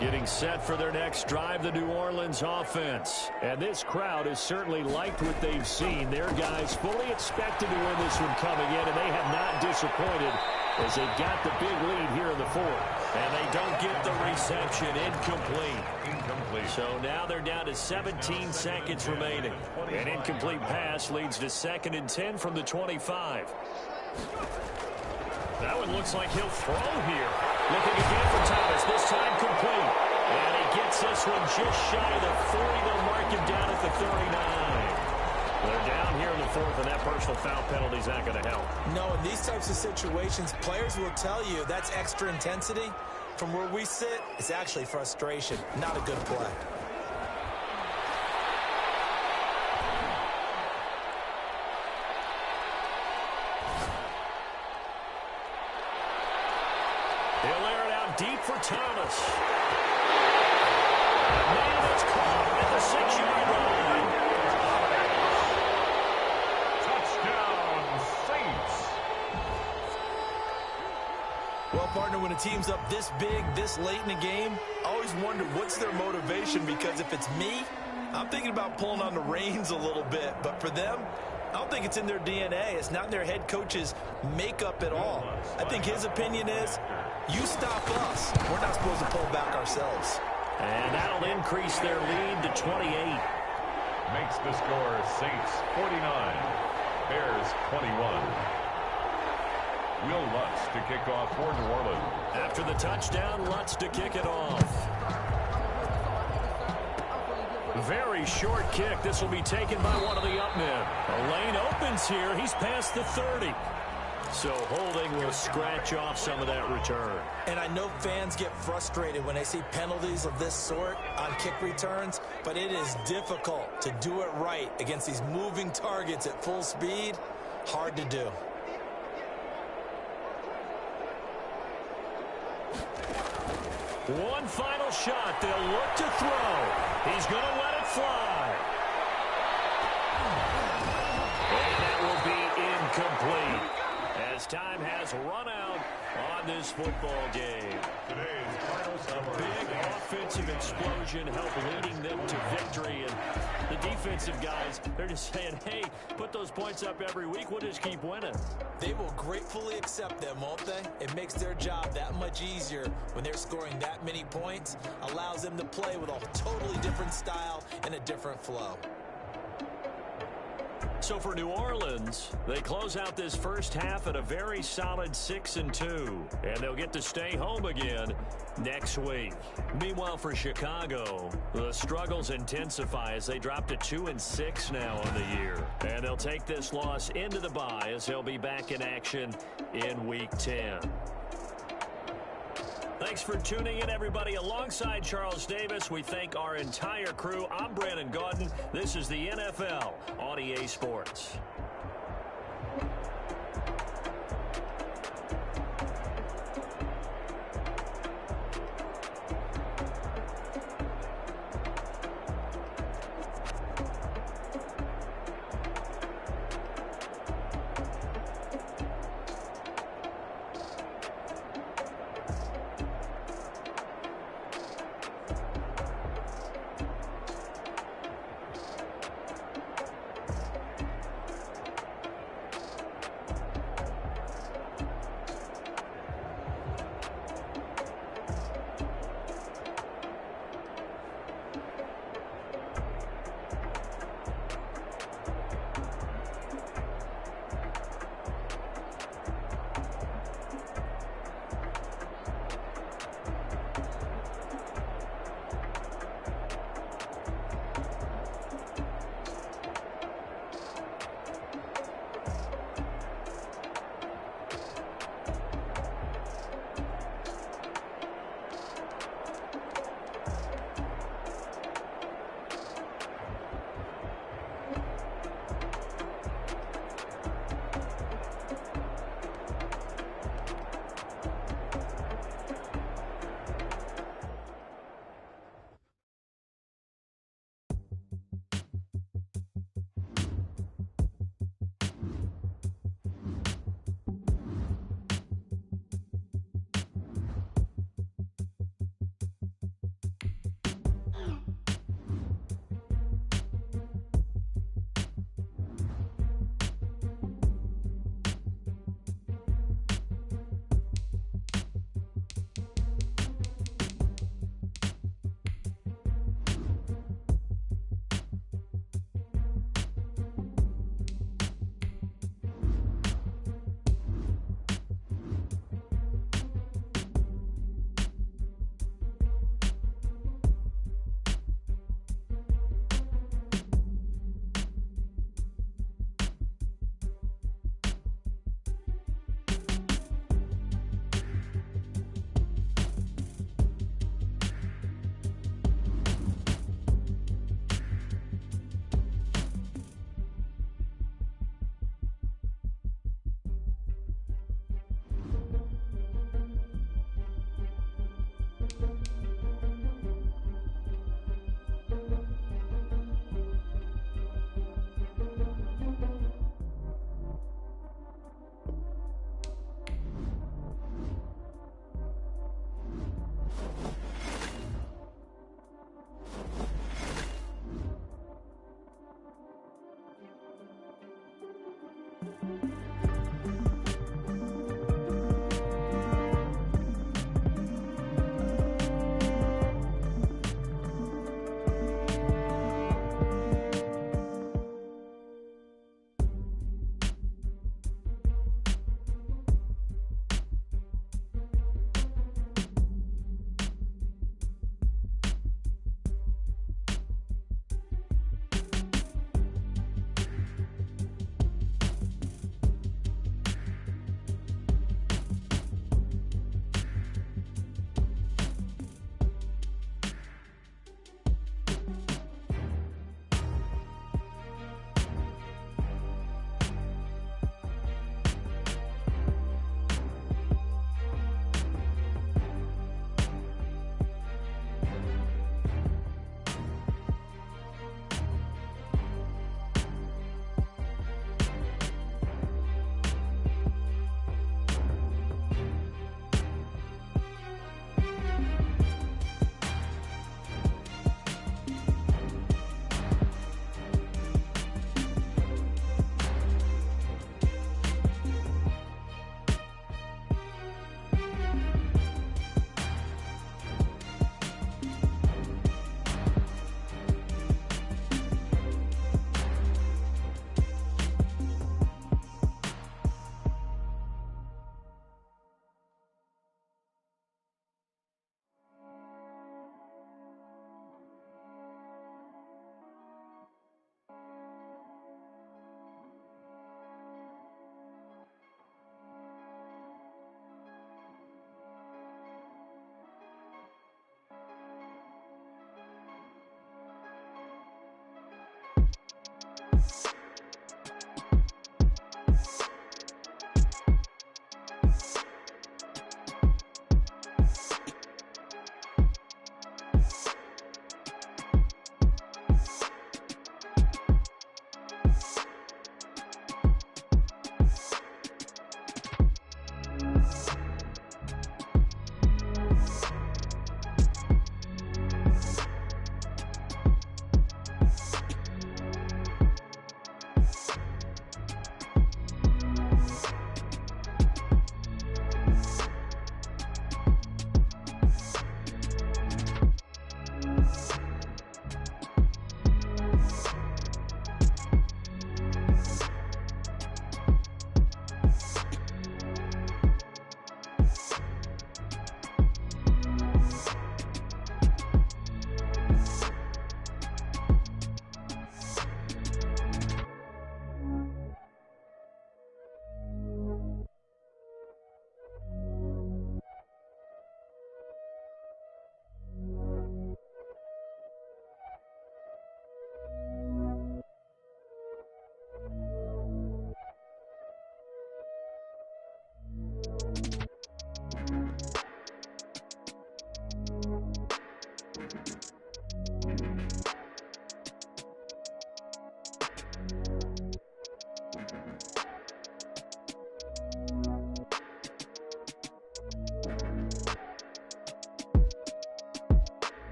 Getting set for their next drive, the New Orleans offense. And this crowd has certainly liked what they've seen. Their guys fully expected to win this one coming in, and they have not disappointed as they got the big lead here in the 4th. And they don't get the reception. Incomplete. So now they're down to 17 seconds remaining. An incomplete pass leads to 2nd and 10 from the 25. That one looks like he'll throw here. Looking again for Thomas, this time complete. And he gets this one just shy of the 40. They'll mark him down at the 39. They're down here in the 4th, and that personal foul penalty is not going to help. No, in these types of situations, players will tell you that's extra intensity. From where we sit, it's actually frustration, not a good play. He'll air it out deep for Thomas. Man, it's caught at the 6-yard line. Touchdown, Saints. Well, partner, when a team's up this big, this late in the game, I always wonder what's their motivation, because if it's me, I'm thinking about pulling on the reins a little bit. But for them, I don't think it's in their DNA. It's not in their head coach's makeup at all. I think his opinion is, you stop us. We're not supposed to pull back ourselves. And that'll increase their lead to 28. Makes the score Saints 49, Bears 21. Will Lutz to kick off for New Orleans. After the touchdown, Lutz to kick it off. Very short kick. This will be taken by one of the up men. A lane opens here. He's past the 30. So holding will scratch off some of that return. And I know fans get frustrated when they see penalties of this sort on kick returns, but it is difficult to do it right against these moving targets at full speed. Hard to do. One final shot. They'll look to throw. He's going to let it fly. And that will be incomplete, as time has run out on this football game. Today's final score. Big offensive explosion helped leading them to victory. And the defensive guys, they're just saying, hey, put those points up every week. We'll just keep winning. They will gratefully accept them, won't they? It makes their job that much easier when they're scoring that many points. Allows them to play with a totally different style and a different flow. So for New Orleans, they close out this first half at a very solid 6-2, and they'll get to stay home again next week. Meanwhile, for Chicago, the struggles intensify as they drop to 2-6 now on the year, and they'll take this loss into the bye as they'll be back in action in Week 10. Thanks for tuning in, everybody. Alongside Charles Davis, we thank our entire crew. I'm Brandon Gaudin. This is the NFL on EA Sports.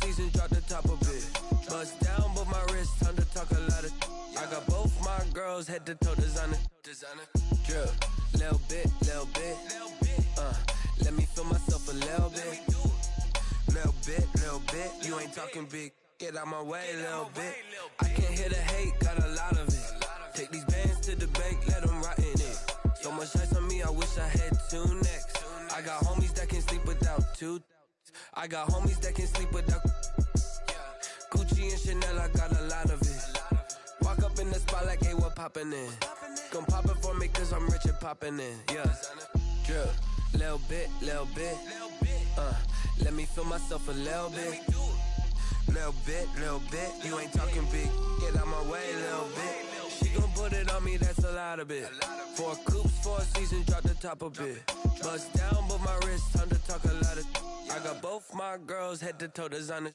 seasons, drop the top a bit. Bust down, but my wrist, time to talk a lot of. I got both my girls head to toe designer. Drip, little bit. Let me feel myself a little bit. Little bit. You ain't talking big. Get out my way, little bit. I can't hear the hate, got a lot of it. Take these bands to the bank, let them rot in it. So much ice on me, I wish I had two necks. I got homies that can sleep without two. I got homies that can sleep without. Gucci and Chanel, I got a lot of it. Walk up in the spot like, hey, what poppin' in? Gon' pop it for me cause I'm rich and poppin' in. Yeah, drip, little bit. Let me feel myself a little bit. Little bit. You ain't talking big. Get out my way, little bit. She gon' put it on me, that's a lot of it. 4 coupes, 4 seasons, drop the top a bit. Bust down, but my wrist, time to talk a lot of. I got both my girls head to toe designer.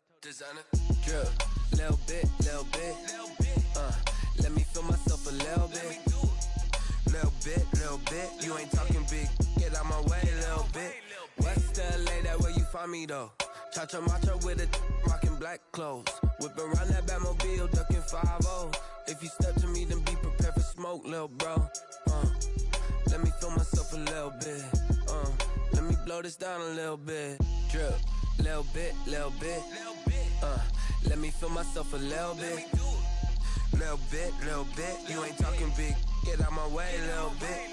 Drip, little bit. Let me feel myself a little bit. Little bit. You ain't talking big. Get out my way, little bit. West LA, that where you find me though. Cha-cha matcha with a rockin' black clothes. Whip around that Batmobile, ducking 5-0. If you step to me, then be prepared for smoke, lil' bro. Let me feel myself a little bit. Let me blow this down a little bit. Drip, little bit. Let me feel myself a little bit. Little bit. You ain't talking big. Get out my way, little bit.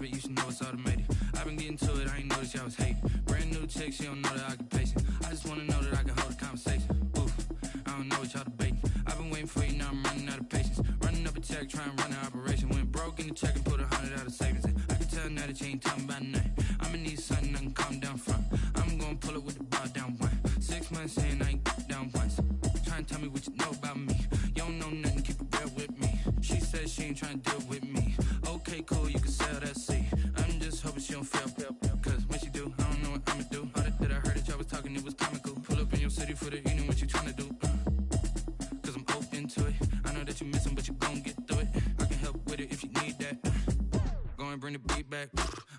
You should know it's automated. I've been getting to it, I ain't noticed y'all was hating. Brand new chick, she don't know the occupation. I just wanna know that I can hold a conversation. Oof, I don't know what y'all debating. I've been waiting for you, now I'm running out of patience. Running up a check, trying to run an operation. Went broke in the check and put 100 out of savings in. I can tell now that you ain't talking about nothing. I'ma need something I can calm down from. I'm gonna pull it with the bar down one. 6 months saying I ain't down once. Trying to tell me what you know about me. You don't know nothing, keep it real with me. She said she ain't trying to deal with me. Okay, cool, you can sell that seat. I'm just hoping she don't fail. Cause when she do, I don't know what I'ma do. All that I heard that y'all was talking, it was comical. Pull up in your city for the evening, what you trying to do? Cause I'm open to it. I know that you missing, but you gon' get through it. I can help with it if you need that. Go and bring the beat back.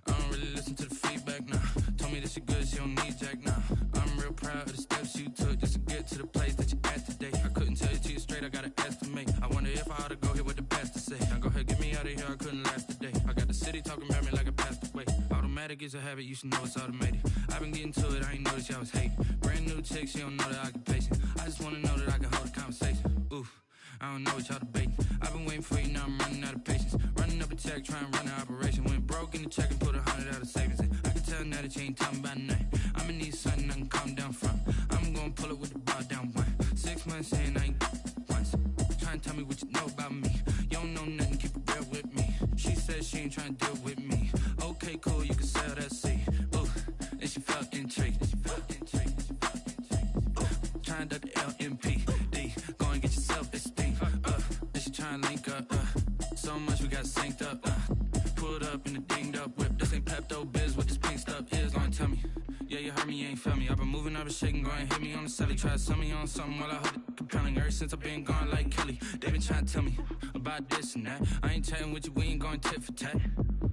I don't really listen to the feedback, nah. Told me that she good, she don't need jack, nah. I'm real proud of the steps you took just to get to the place that you at today. I couldn't tell you to you straight, I gotta estimate. I wonder if I ought to go here with the pastor say. Now go ahead, get me out of here, I couldn't last today. I got the city talking about me like a pastor way. Automatic is a habit, you should know it's automated. I've been getting to it, I ain't noticed y'all was hating. Brand new chick, she don't know the occupation. I just wanna know that I can hold a conversation. Oof, I don't know what y'all debating. I've been waiting for you, now I'm running out of patience. Running up a check, trying to run an operation. Went broke in the check and put 100 out of savings in. I can tell now that you ain't talking about nothing. I'ma need something I can calm down from. I'm gonna pull it with the bar down one. 6 months saying I ain't once. Trying to tell me what you know about me. You don't know nothing, keep it real with me. She said she ain't trying to deal with me. Okay, cool, you can sell that seat. Ooh, and she felt intrigued. Trying to duck the LMPD. Go and get yourself esteem. And she trying to link up. So much we got synced up. Pulled up in the dinged up whip. This ain't Pepto-Biz, what this pink stuff is. Long tell me. Yeah, you heard me, you ain't felt me. I've been moving, I've been shaking, go and hit me on the celly. Try to sell me on something while I hold it compelling. Ever since I've been gone like Kelly, they been trying to tell me about this and that. I ain't chatting with you, we ain't going tit for tat.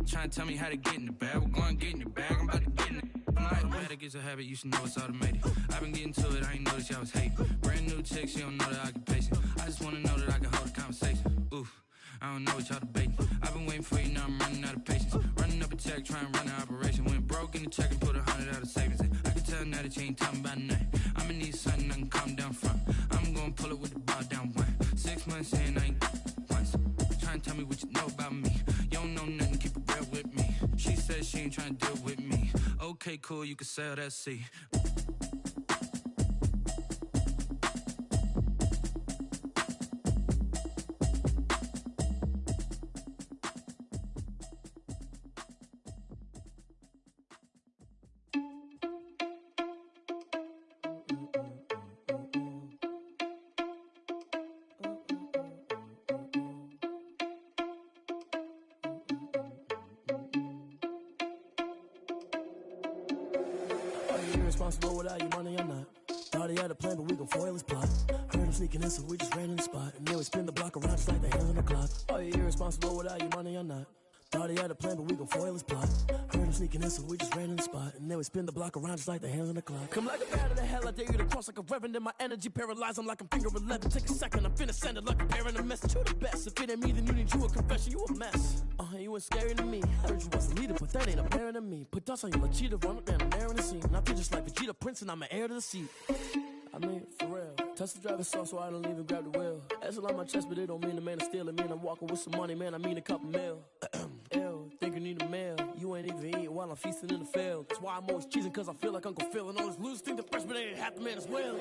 Trying to tell me how to get in the bag. We're going to get in the bag, I'm about to get in it. Automatic is a habit, you should know it's automated. I've been getting to it, I ain't noticed y'all was hating. Brand new chick, she don't know the occupation. I just wanna know that I can hold a conversation. Oof, I don't know what y'all debating. I've been waiting for you, now I'm running out of patience. Running up a check, trying to run an operation. Went broke in the check and put 100 out of savings in. I can tell now that you ain't talking about nothing. I'ma need something I can calm down from. I'm gonna pull it with the bar down one. 6 months saying I ain't once. Trying to tell me what you know about me. You don't know nothing, keep it real with me. She said she ain't trying to deal with me. Okay, cool, you can sell that seat. you irresponsible without your money or not? Thought he had a plan, but we gon' foil his plot. Heard him sneaking in, so we just ran in the spot. And then we spin the block around just like the hands on the clock. Are you irresponsible without your money or not? Thought he had a plan, but we gon' foil his plot. Heard him sneaking in, so we just ran in the spot. And then we spin the block around just like the hands on the clock. Come like a bat of the hell, I dare you to cross like a reverend. And my energy paralyzed, I'm like I'm finger 11. Take a second, I'm finna send it like a parent a message. You the best, if it ain't me, then you need you a confession. You a mess, you ain't scary to me. Heard you was a leader, but that ain't apparent to me. Put dust on you like cheetah, run up, man, I'm airing the scene. And I feel just like Vegeta Prince, and I'm an heir to the seat. I mean, for real. Touch the driver's soft so I don't even grab the wheel. That's on my chest, but it don't mean the man is stealing. Mean I'm walking with some money, man, I mean a couple mil. Ew, think you need a meal. You ain't even eating while I'm feasting in the field. That's why I'm always cheesing, cause I feel like Uncle Phil. And all those losers think the freshman ain't half the man as well.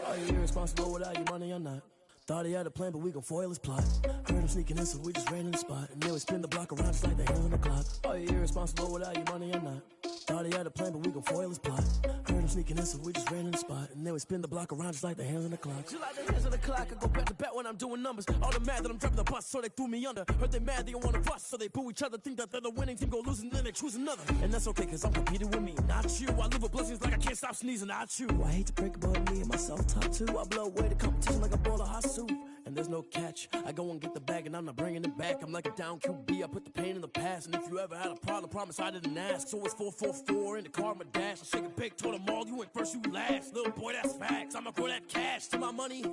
Are you irresponsible without your money or not? Thought he had a plan, but we gon' foil his plot. Heard him sneaking in, so we just ran in the spot. And then we spin the block around just like the hands on the clock. Are you irresponsible without your money or not? Thought he had a plan, but we gon' foil his plot. Heard him sneaking in, so we just ran in the spot. And then we spin the block around just like the hands on the clock. Just like the hands on the clock, I go back to back when I'm doing numbers. All the mad that I'm driving the bus, so they threw me under. Heard they mad, they don't wanna bust, so they boo each other. Think that they're the winning team, go losing, then they choose another. And that's okay, cause I'm competing with me, not you. I live with blessings like I can't stop sneezing, not you. I hate to break about me and my self-talk too. I blow away the competition like a bowl of hot soup. And there's no catch. I go and get the bag and I'm not bringing it back. I'm like a down QB, I put the pain in the past. And if you ever had a problem, promise I didn't ask. So it's 4-4-4 in the car, my dash. I shake a big, told them all, you went first, you last. Little boy, that's facts. I'ma throw that cash to my money. You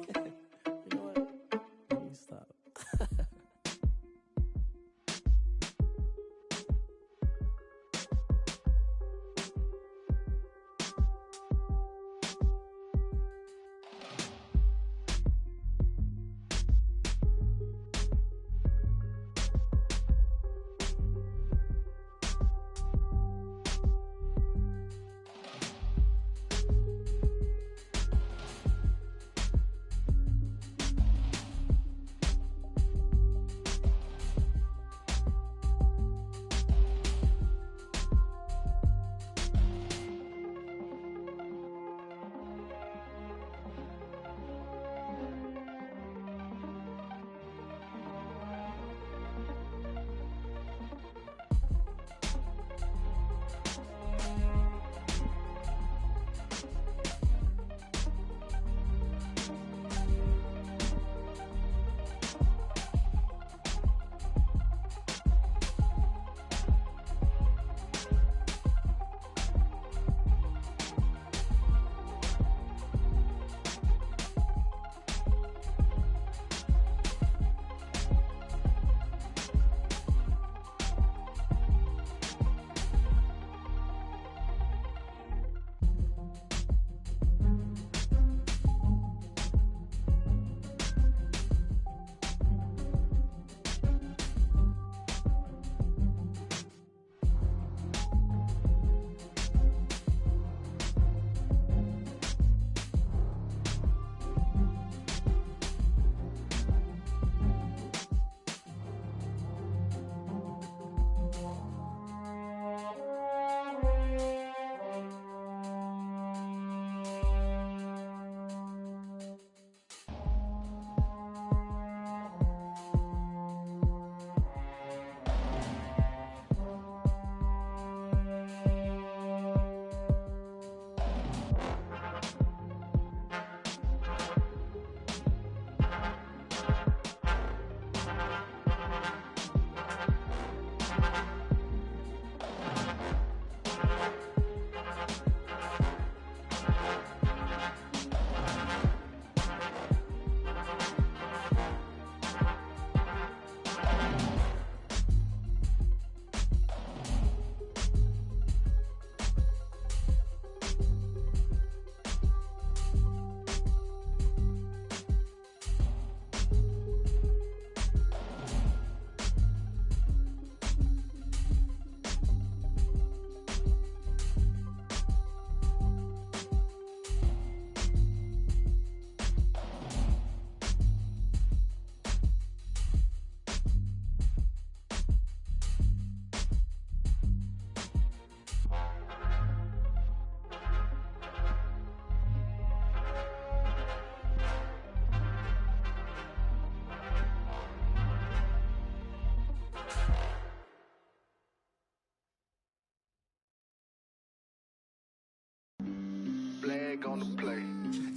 know what? Let me stop.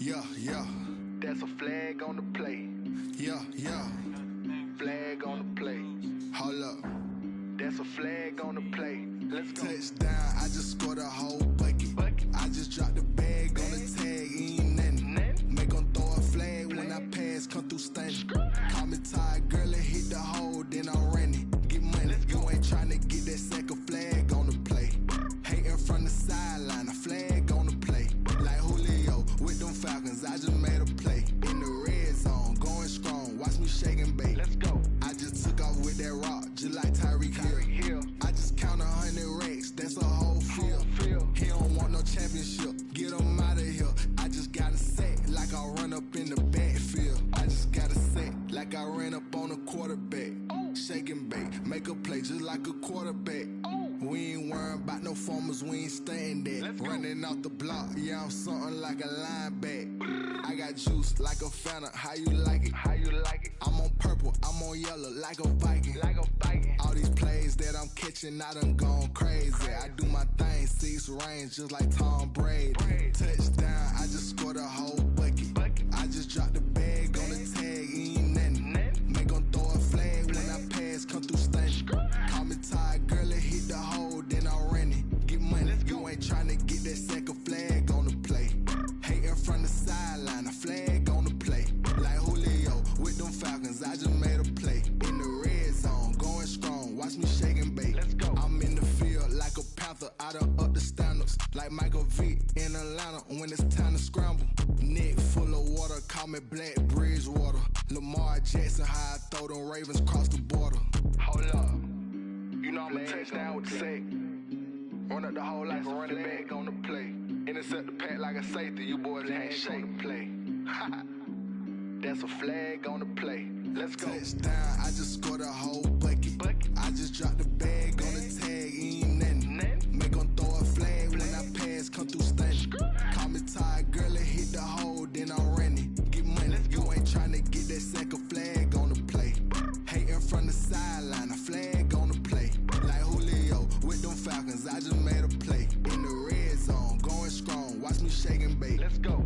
Yeah, yeah. That's a flag on the play. Yeah, yeah. Flag on the play. Hold up. That's a flag on the play. Let's go. Touchdown, I just scored a whole bucket. I just dropped the bag on the tag, ain't nothing. Make 'em throw a flag when I pass, come through stunning. Call me tired, girl, and hit the hole, then I'm running. Get money, you ain't tryna get that second flag on the play. Hating from the sideline, a flag on the play. Like Julio with them Falcons, I just made a play. In the red zone, going strong, watch me shake and bake. Let's go. I just took off with that rock, just like Tyreek Hill. I just count 100 racks, that's a whole field. He don't want no championship, get him out of here. I just got a set, like I run up in the backfield. I just got a set, like I ran up on a quarterback. Shake and bake, make a play just like a quarterback. We ain't worrying about no formers, we ain't staying there. Running off the block, yeah, I'm something like a linebacker. I got juice like a Fanta, how you like it? How you like it? I'm on purple, I'm on yellow, like a Viking. Like a Viking. All these plays that I'm catching, I done gone crazy. I do my thing, 6 range, just like Tom Brady. Touchdown, I just scored a whole bucket. I just dropped the bag on the tag, ain't nothing. Make 'em throw a flag when I pass, come through stunning. Call me tired, girl, and hit the hole, then I'm running. Get money, you ain't tryna get that second flag on the play. Hating from the sideline, a flag on the play. Like Julio with them Falcons, I just made a play. In the red zone, going strong, watch me shake and bake. Let's go. I'm in the field like a Panther, I done up the standards. Like Michael Vick in Atlanta when it's time to scramble. Neck full of water, call me Black Bridgewater. Lamar Jackson, how I throw them Ravens cross the border. Hold up. You know I'm a touchdown with the sack. Run up the hole like a running back on the play. Intercept the pack like a safety, you boys can't shake the play. That's a flag on the play. Let's go. Touchdown, I just scored a whole bucket. I just dropped the bag on the tag, ain't nothing. Make 'em throw a flag when I pass, come through stunning. Call me tired, girl, and hit the hole, then I'm running. Get money, you ain't tryna get that second flag on the play. Hating from the sideline, a flag on the play. Like Julio with them Falcons, I just made a play. In the red zone, going strong, watch me shake and bake. Let's go.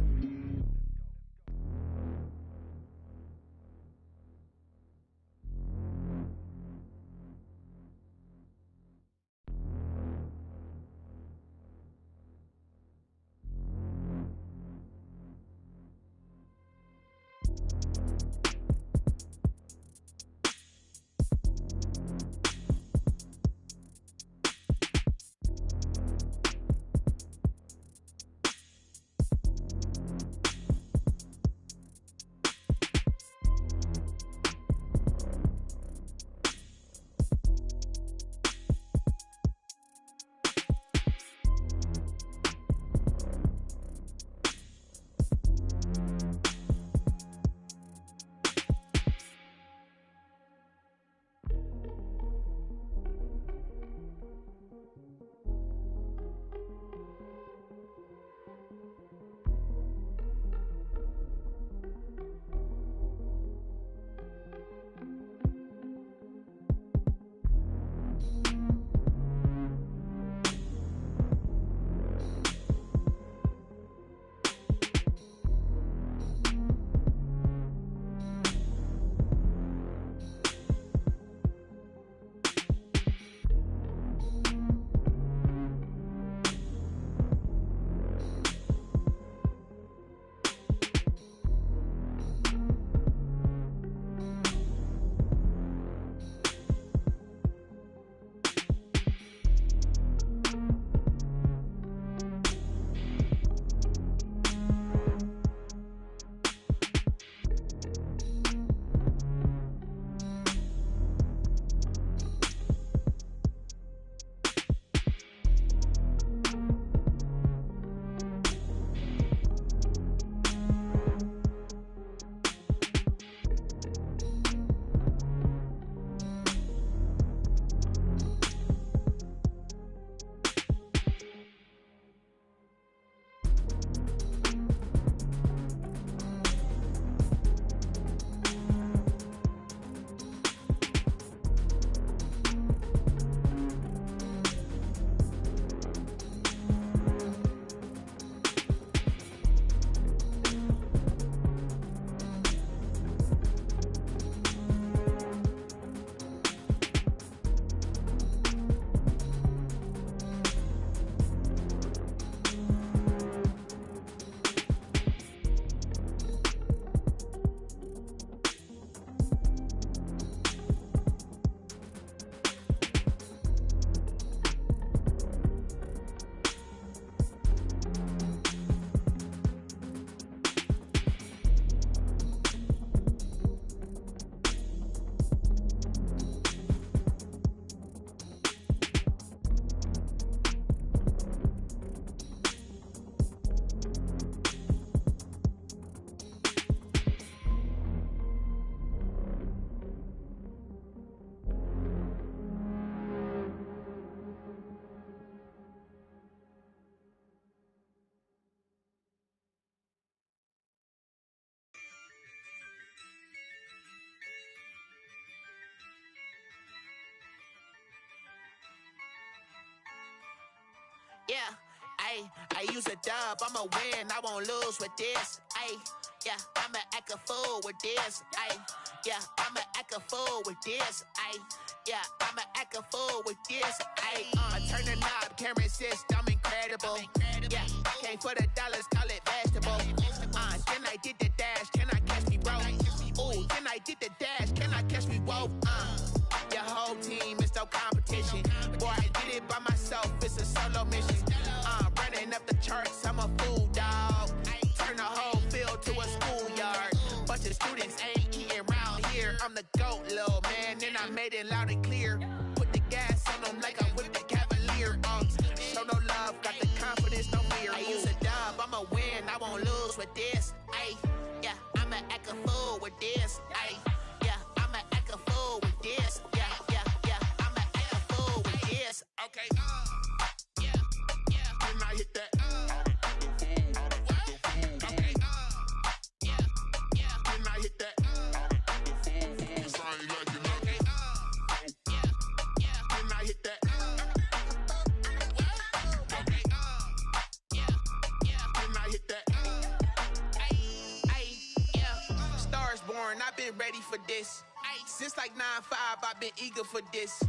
Yeah, I use a dub, I'ma win, I won't lose with this. Yeah, I'ma act a fool with this. Yeah, I'ma act a fool with this. Yeah, I'ma act a fool with this. I turn the knob, camera assist, I'm incredible. Yeah, came for the dollars, call it vegetable. Then I did the dash, can I catch me, bro? Ooh, then I did the dash, can I catch me, whoa? Your whole team is no competition. Boy, I did it by myself, it's a solo mission. Running up the charts, I'm a fool, dog. Turn the whole field to a schoolyard. Bunch of students ain't eating round here. I'm the GOAT, little man, and I made it loud and clear. Put the gas on them like I'm with the Cavalier. Show no love, got the confidence, no fear. I use a dub, I'ma win, I won't lose with this. Yeah, I'ma act a fool with this. Yeah, I'ma act a fool with this. Yeah, I'ma act a fool with this. Okay, yeah, when I hit that. Okay, yeah, when I hit that. Sorry, like you know. Okay, yeah, when I hit that. Okay, yeah, when I hit that. Yeah, Stars born, I've been ready for this. Since like 9-5, I've been eager for this.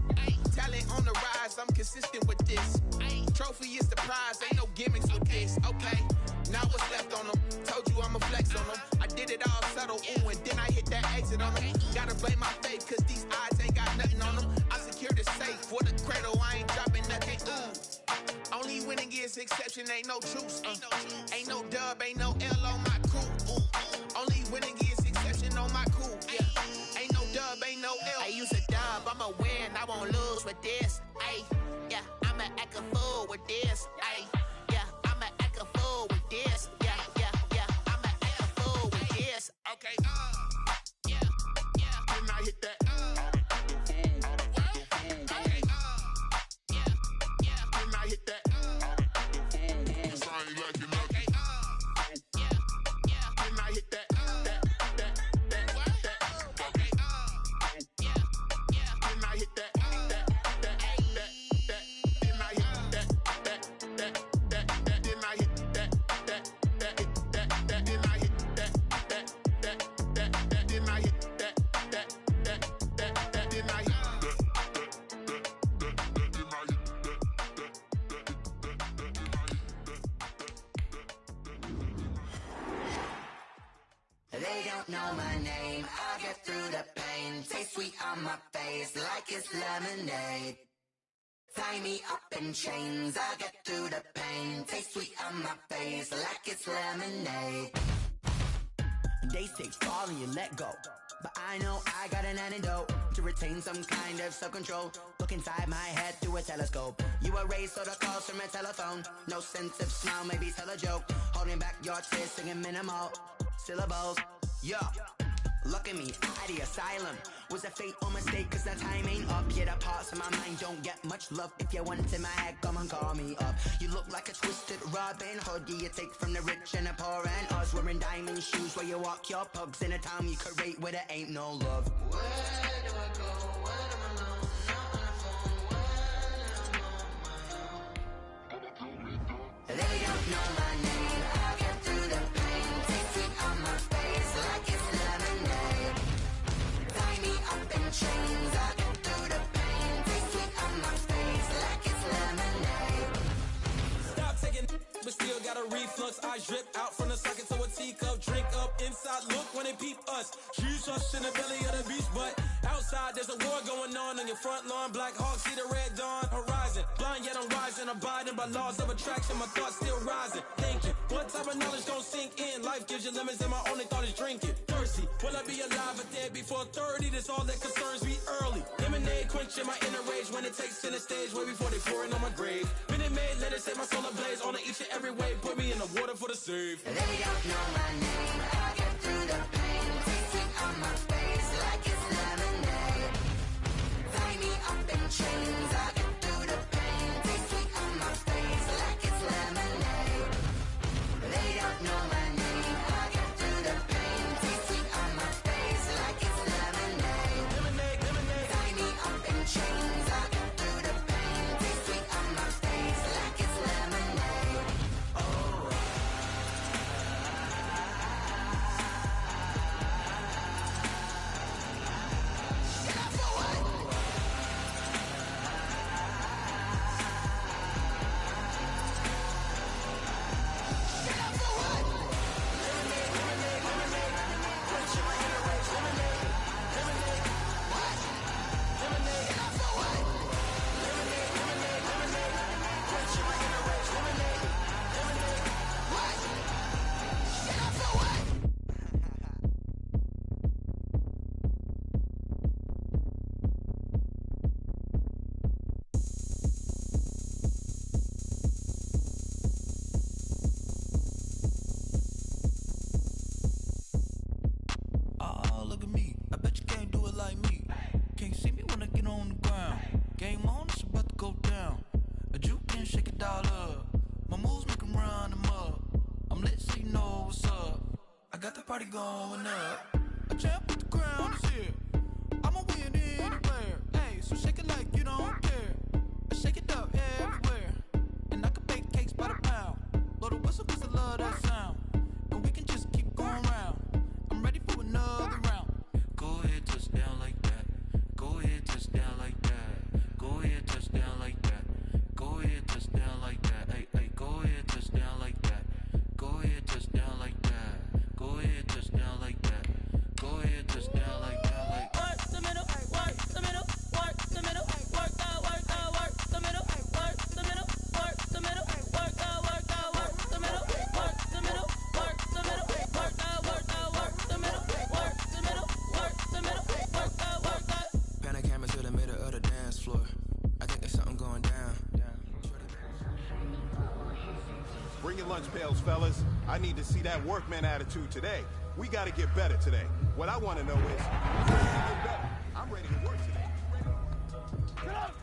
Talent on the rise, I'm consistent with this. Trophy is the prize, ain't no gimmicks with this. Okay, now what's left on them? Told you I'ma flex on them. I did it all subtle, ooh, and then I hit that exit on them. Gotta blame my fate, cause these odds ain't got nothing on them. I secured the safe for the cradle, I ain't dropping nothing, ooh. Only winning is exception, ain't no truce. Ain't no dub, ain't no L on my crew. Only winning is exception on my crew. Yeah, ain't no dub, ain't no L. I use a dub, I'ma win, I won't lose with this. Yeah, I'ma act a fool with this. Yeah, I'ma act a fool with this. Yeah, I'ma act a fool with this. Okay, yeah, when I hit that. Okay, yeah, when I hit that. Sorry, like you know. Okay, yeah, when I hit that. Okay, yeah, when I hit that. They don't know my name, I'll get through the pain. Taste sweet on my face like it's lemonade. Tie me up in chains, I'll get through the pain. Taste sweet on my face like it's lemonade. They say fall and you let go, but I know I got an antidote to retain some kind of self-control. Look inside my head through a telescope. You erase all the calls from a telephone. No sense of smile, maybe tell a joke. Holding back your tears, singing minimal syllables. Yeah, look at me, at the asylum. Was a fate or mistake, cause the time ain't up. Yeah, the parts of my mind don't get much love. If you want in my head, come and call me up. You look like a twisted Robin Hood. Yeah, you take from the rich and the poor and us. Wearing diamond shoes where you walk your pugs in a town you could rate where there ain't no love. Where do I go? Where am I alone? Not on the phone. When I'm on my own. They don't know my name. I'll get through the pain. Taste it on my face like it's lemonade. Tie me up in chains. I'll get through the pain. Taste it on my face like it's lemonade. Stop taking, but still got a reflux. I drip out from the socket to a teacup. Drink up inside, look when they peep us. Shoes us in the belly of the beach, but outside there's a war going on your front lawn. Black Hawk, see the red dawn horizon. Blind yet I'm rising, abiding by laws of attraction. My thoughts still rising, thinking what type of knowledge don't sink in. Life gives you limits and my only thought is drinking. Thirsty, will I be alive or dead before 30? That's all that concerns me early. Lemonade quenching my inner rage when it takes center stage way before they pour it on my grave. Minute Maid, let it set my soul ablaze on each and every way. Put me in the water for the save. They don't know my name. I'll get through the pain. Taste it on my face like it's lemonade. Tie me up in chains. I'll get through the pain. Taste it on my face like it's lemonade. They don't know my name. I'll get through the pain. Taste it on my face like it's lemonade. Lemonade. Tie me up in chains. I'll get through the pain. Taste it on my face like it's lemonade. got the party going up. A champ with the crown is here. I'ma win anywhere. Hey, so shake it like you don't care. I shake it up everywhere. And I can bake cakes by the pound. Blow the whistle 'cause I love that sound. And we can just keep going round. I'm ready for another round. Go ahead, touch down like that. Go ahead, touch down like that. Go ahead, touch down like that. Go ahead, touch down like that. Hey, hey, go ahead, touch down like that. Go ahead, touch down like that. Go ahead, touch down like that. Go ahead, touch down like that. Like work the middle, work the middle, work the middle, work the middle, work the middle, work the middle, work the middle, work the middle, work the middle, work the middle, work the middle, work the middle, work the middle, work the. Pan a camera to the middle of the dance floor. I think there's something going down. Bring your lunch pails, fellas. I need to see that workman attitude today. We got to get better today. What I want to know is, who's ready to get better? I'm ready to work today. Get up!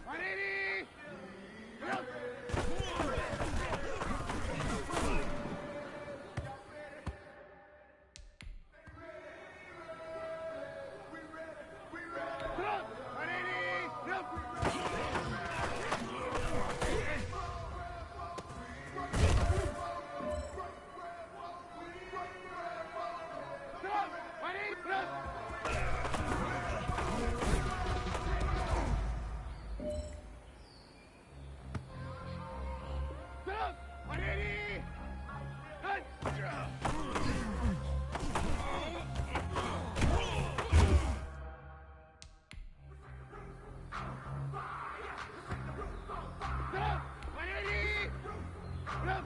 180! Get up! 180! Get up!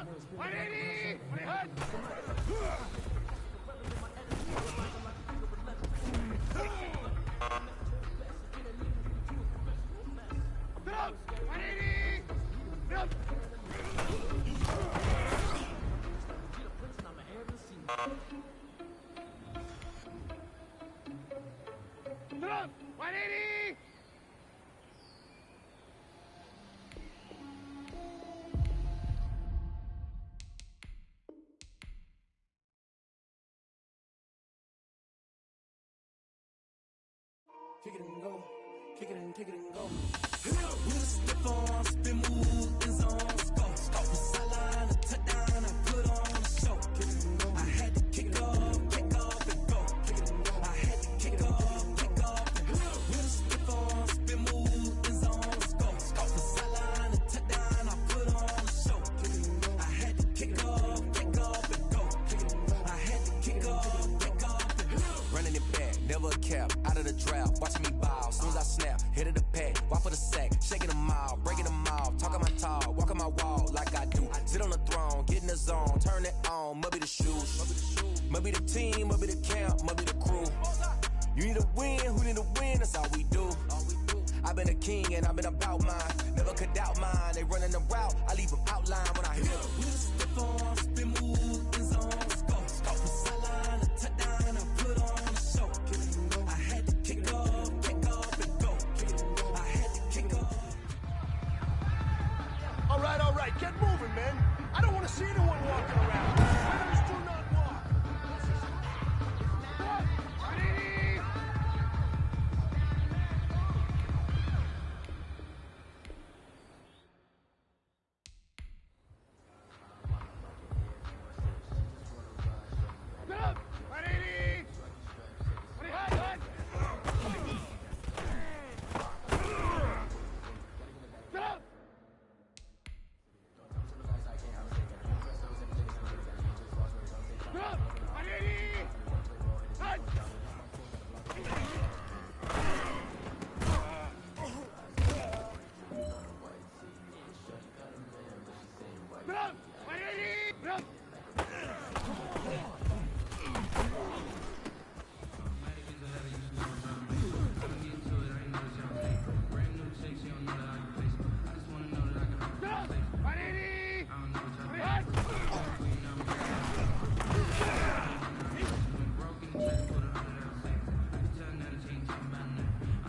up! 180! 100! Sit up! 180! Sit up! Sit up! 180! Kick it and go. Kick it and go. With a stiff arm, spin move, in zone, go. From sideline to touchdown, I put on a show. Kick it and go. I had to kick off and go. Kick it and go. I had to kick off and go. With a stiff arm, spin move, in zone, go. From sideline to touchdown, I put on a show. Kick it and go. I had to kick off and go. Kick it and go. I had to kick off and go. Running it back, never a cap, out of the drought, watching me bow. Soon as I snap, hit of the pack, walk for the sack, shaking them out, breaking them off, talking my talk, walking my wall like I do. Sit on the throne, get in the zone, turn it on, must be the shoes, must be the team, must be the camp, must be the crew. You need a win, who need a win, that's all we do. I've been a king and I've been about mine, never could doubt mine. They running the route, I leave them outline when I hit them. With a stiff arm, spin move, in zone, go. From sideline to touchdown, I put on a show. I had to kick off and go. I had to kick off. All right, get moving, man. I don't want to see anyone walking around. Players do not walk. 180! Sit up! 180! 180! Sit up! Sit up! 180! Hut! Sit up! 180! Sit up! Sit up! 180! Hut!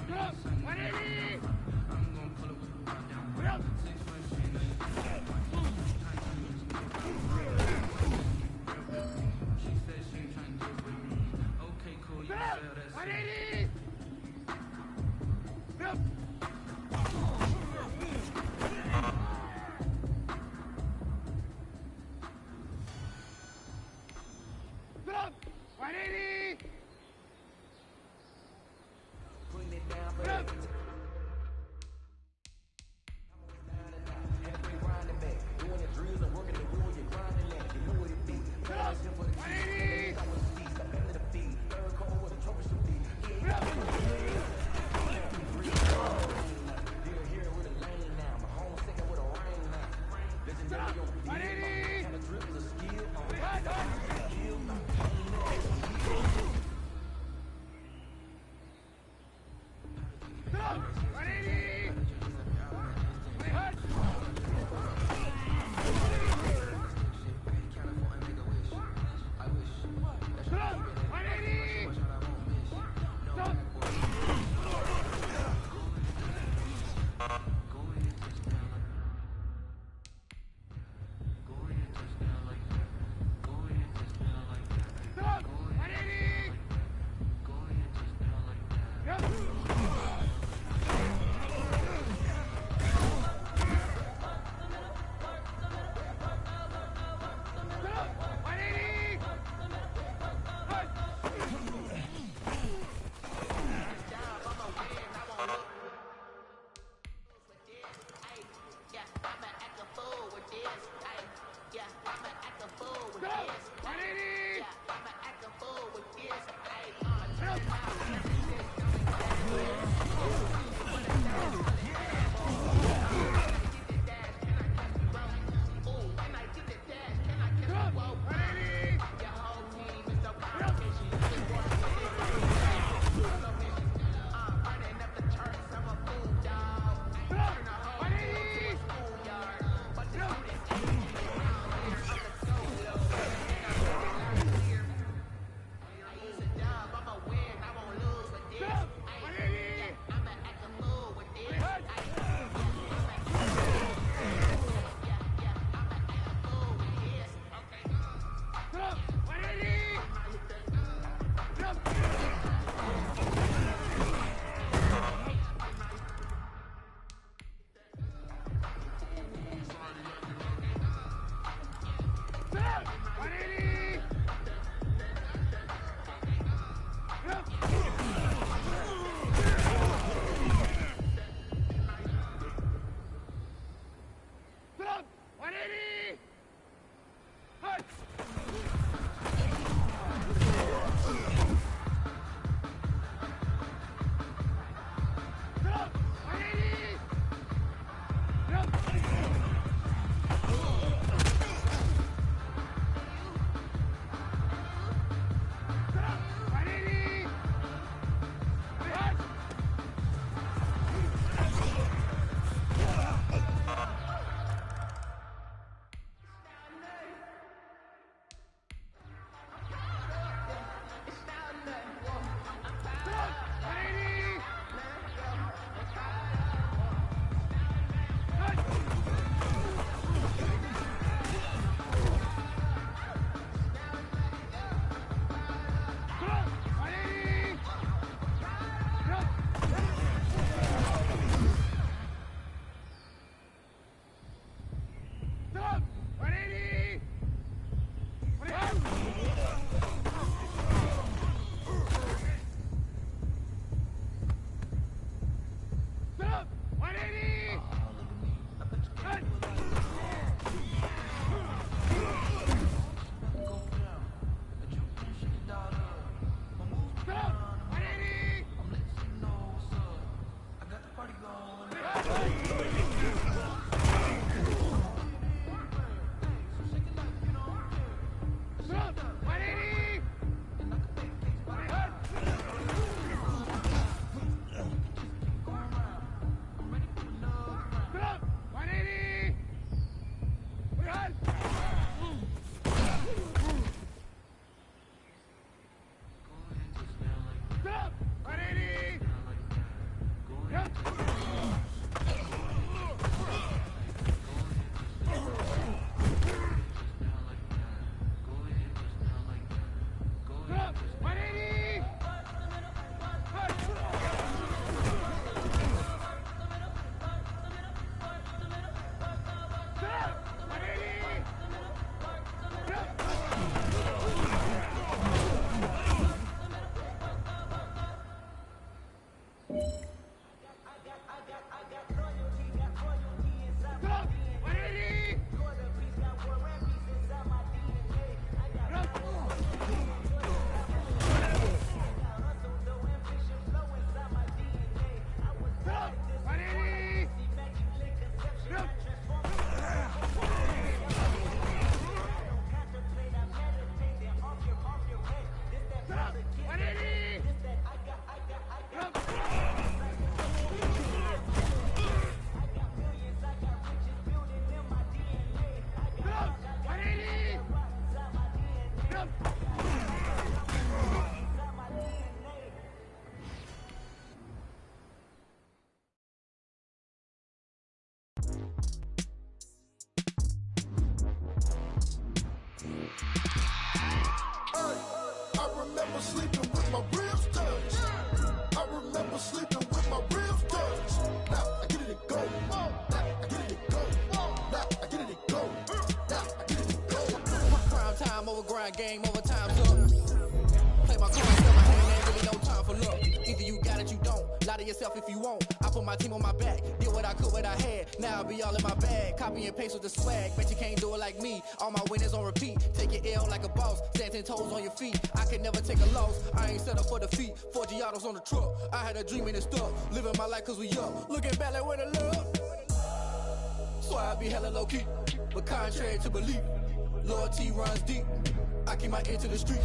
Sit up! 180! Sit up! Sit up! 180! Sit up! Sit up! 180! Putting it down for Sit up! grinding back. Doing the drills and working the wheel, you're grinding that. You know what it be. Sit up! 180! I was seized up into the feed. Third call with a trophy should be. Sit up! They're here with a lane now. My home second with a rain now. Sit up! 180! Kind of dribble a skill. Hut! Sit up! 180! Hut! Sit up! 180! Stop! Sit up! 180! Yep! Sit up! 180! Hut! Sit up! 180! Sit up! sleeping with my ribs touched. Now I get it go. Now I get it go. Now I get it go. Now I get it go. Prime time over grind, game over, time's up. Play my cards, tell my hand, ain't really no time for luck. Either you got it, you don't. Lie to yourself if you won't. I put my team on my back, did what I could, what I had. Now I'll be all in my bag, copy and paste with the swag. Bet you can't do it like me. All my winners on repeat. Take your L like a boss, stand 10 toes on your feet. I can never take a loss. I ain't set up for defeat. 4 Giottos on the truck. I had a dream and it's stuck. Living my life cause we up. Looking back like where the love. So I be hella low key, but contrary to belief, loyalty runs deep. I keep my ear to the street.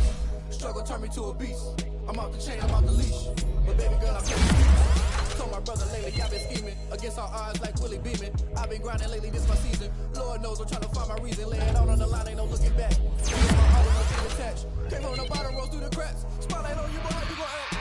Struggle turned me to a beast. I'm off the chain, I'm off the leash. But baby girl, I play the beat. Told my brother lately I've been scheming against all odds like Willie Beeman. I've been grinding lately, this my season. Lord knows I'm trying to find my reason. Lay it out on the line, ain't no looking back. My heart, no attached. Came from the bottom, rose through the cracks. Spotlight on you, but how you gon' act?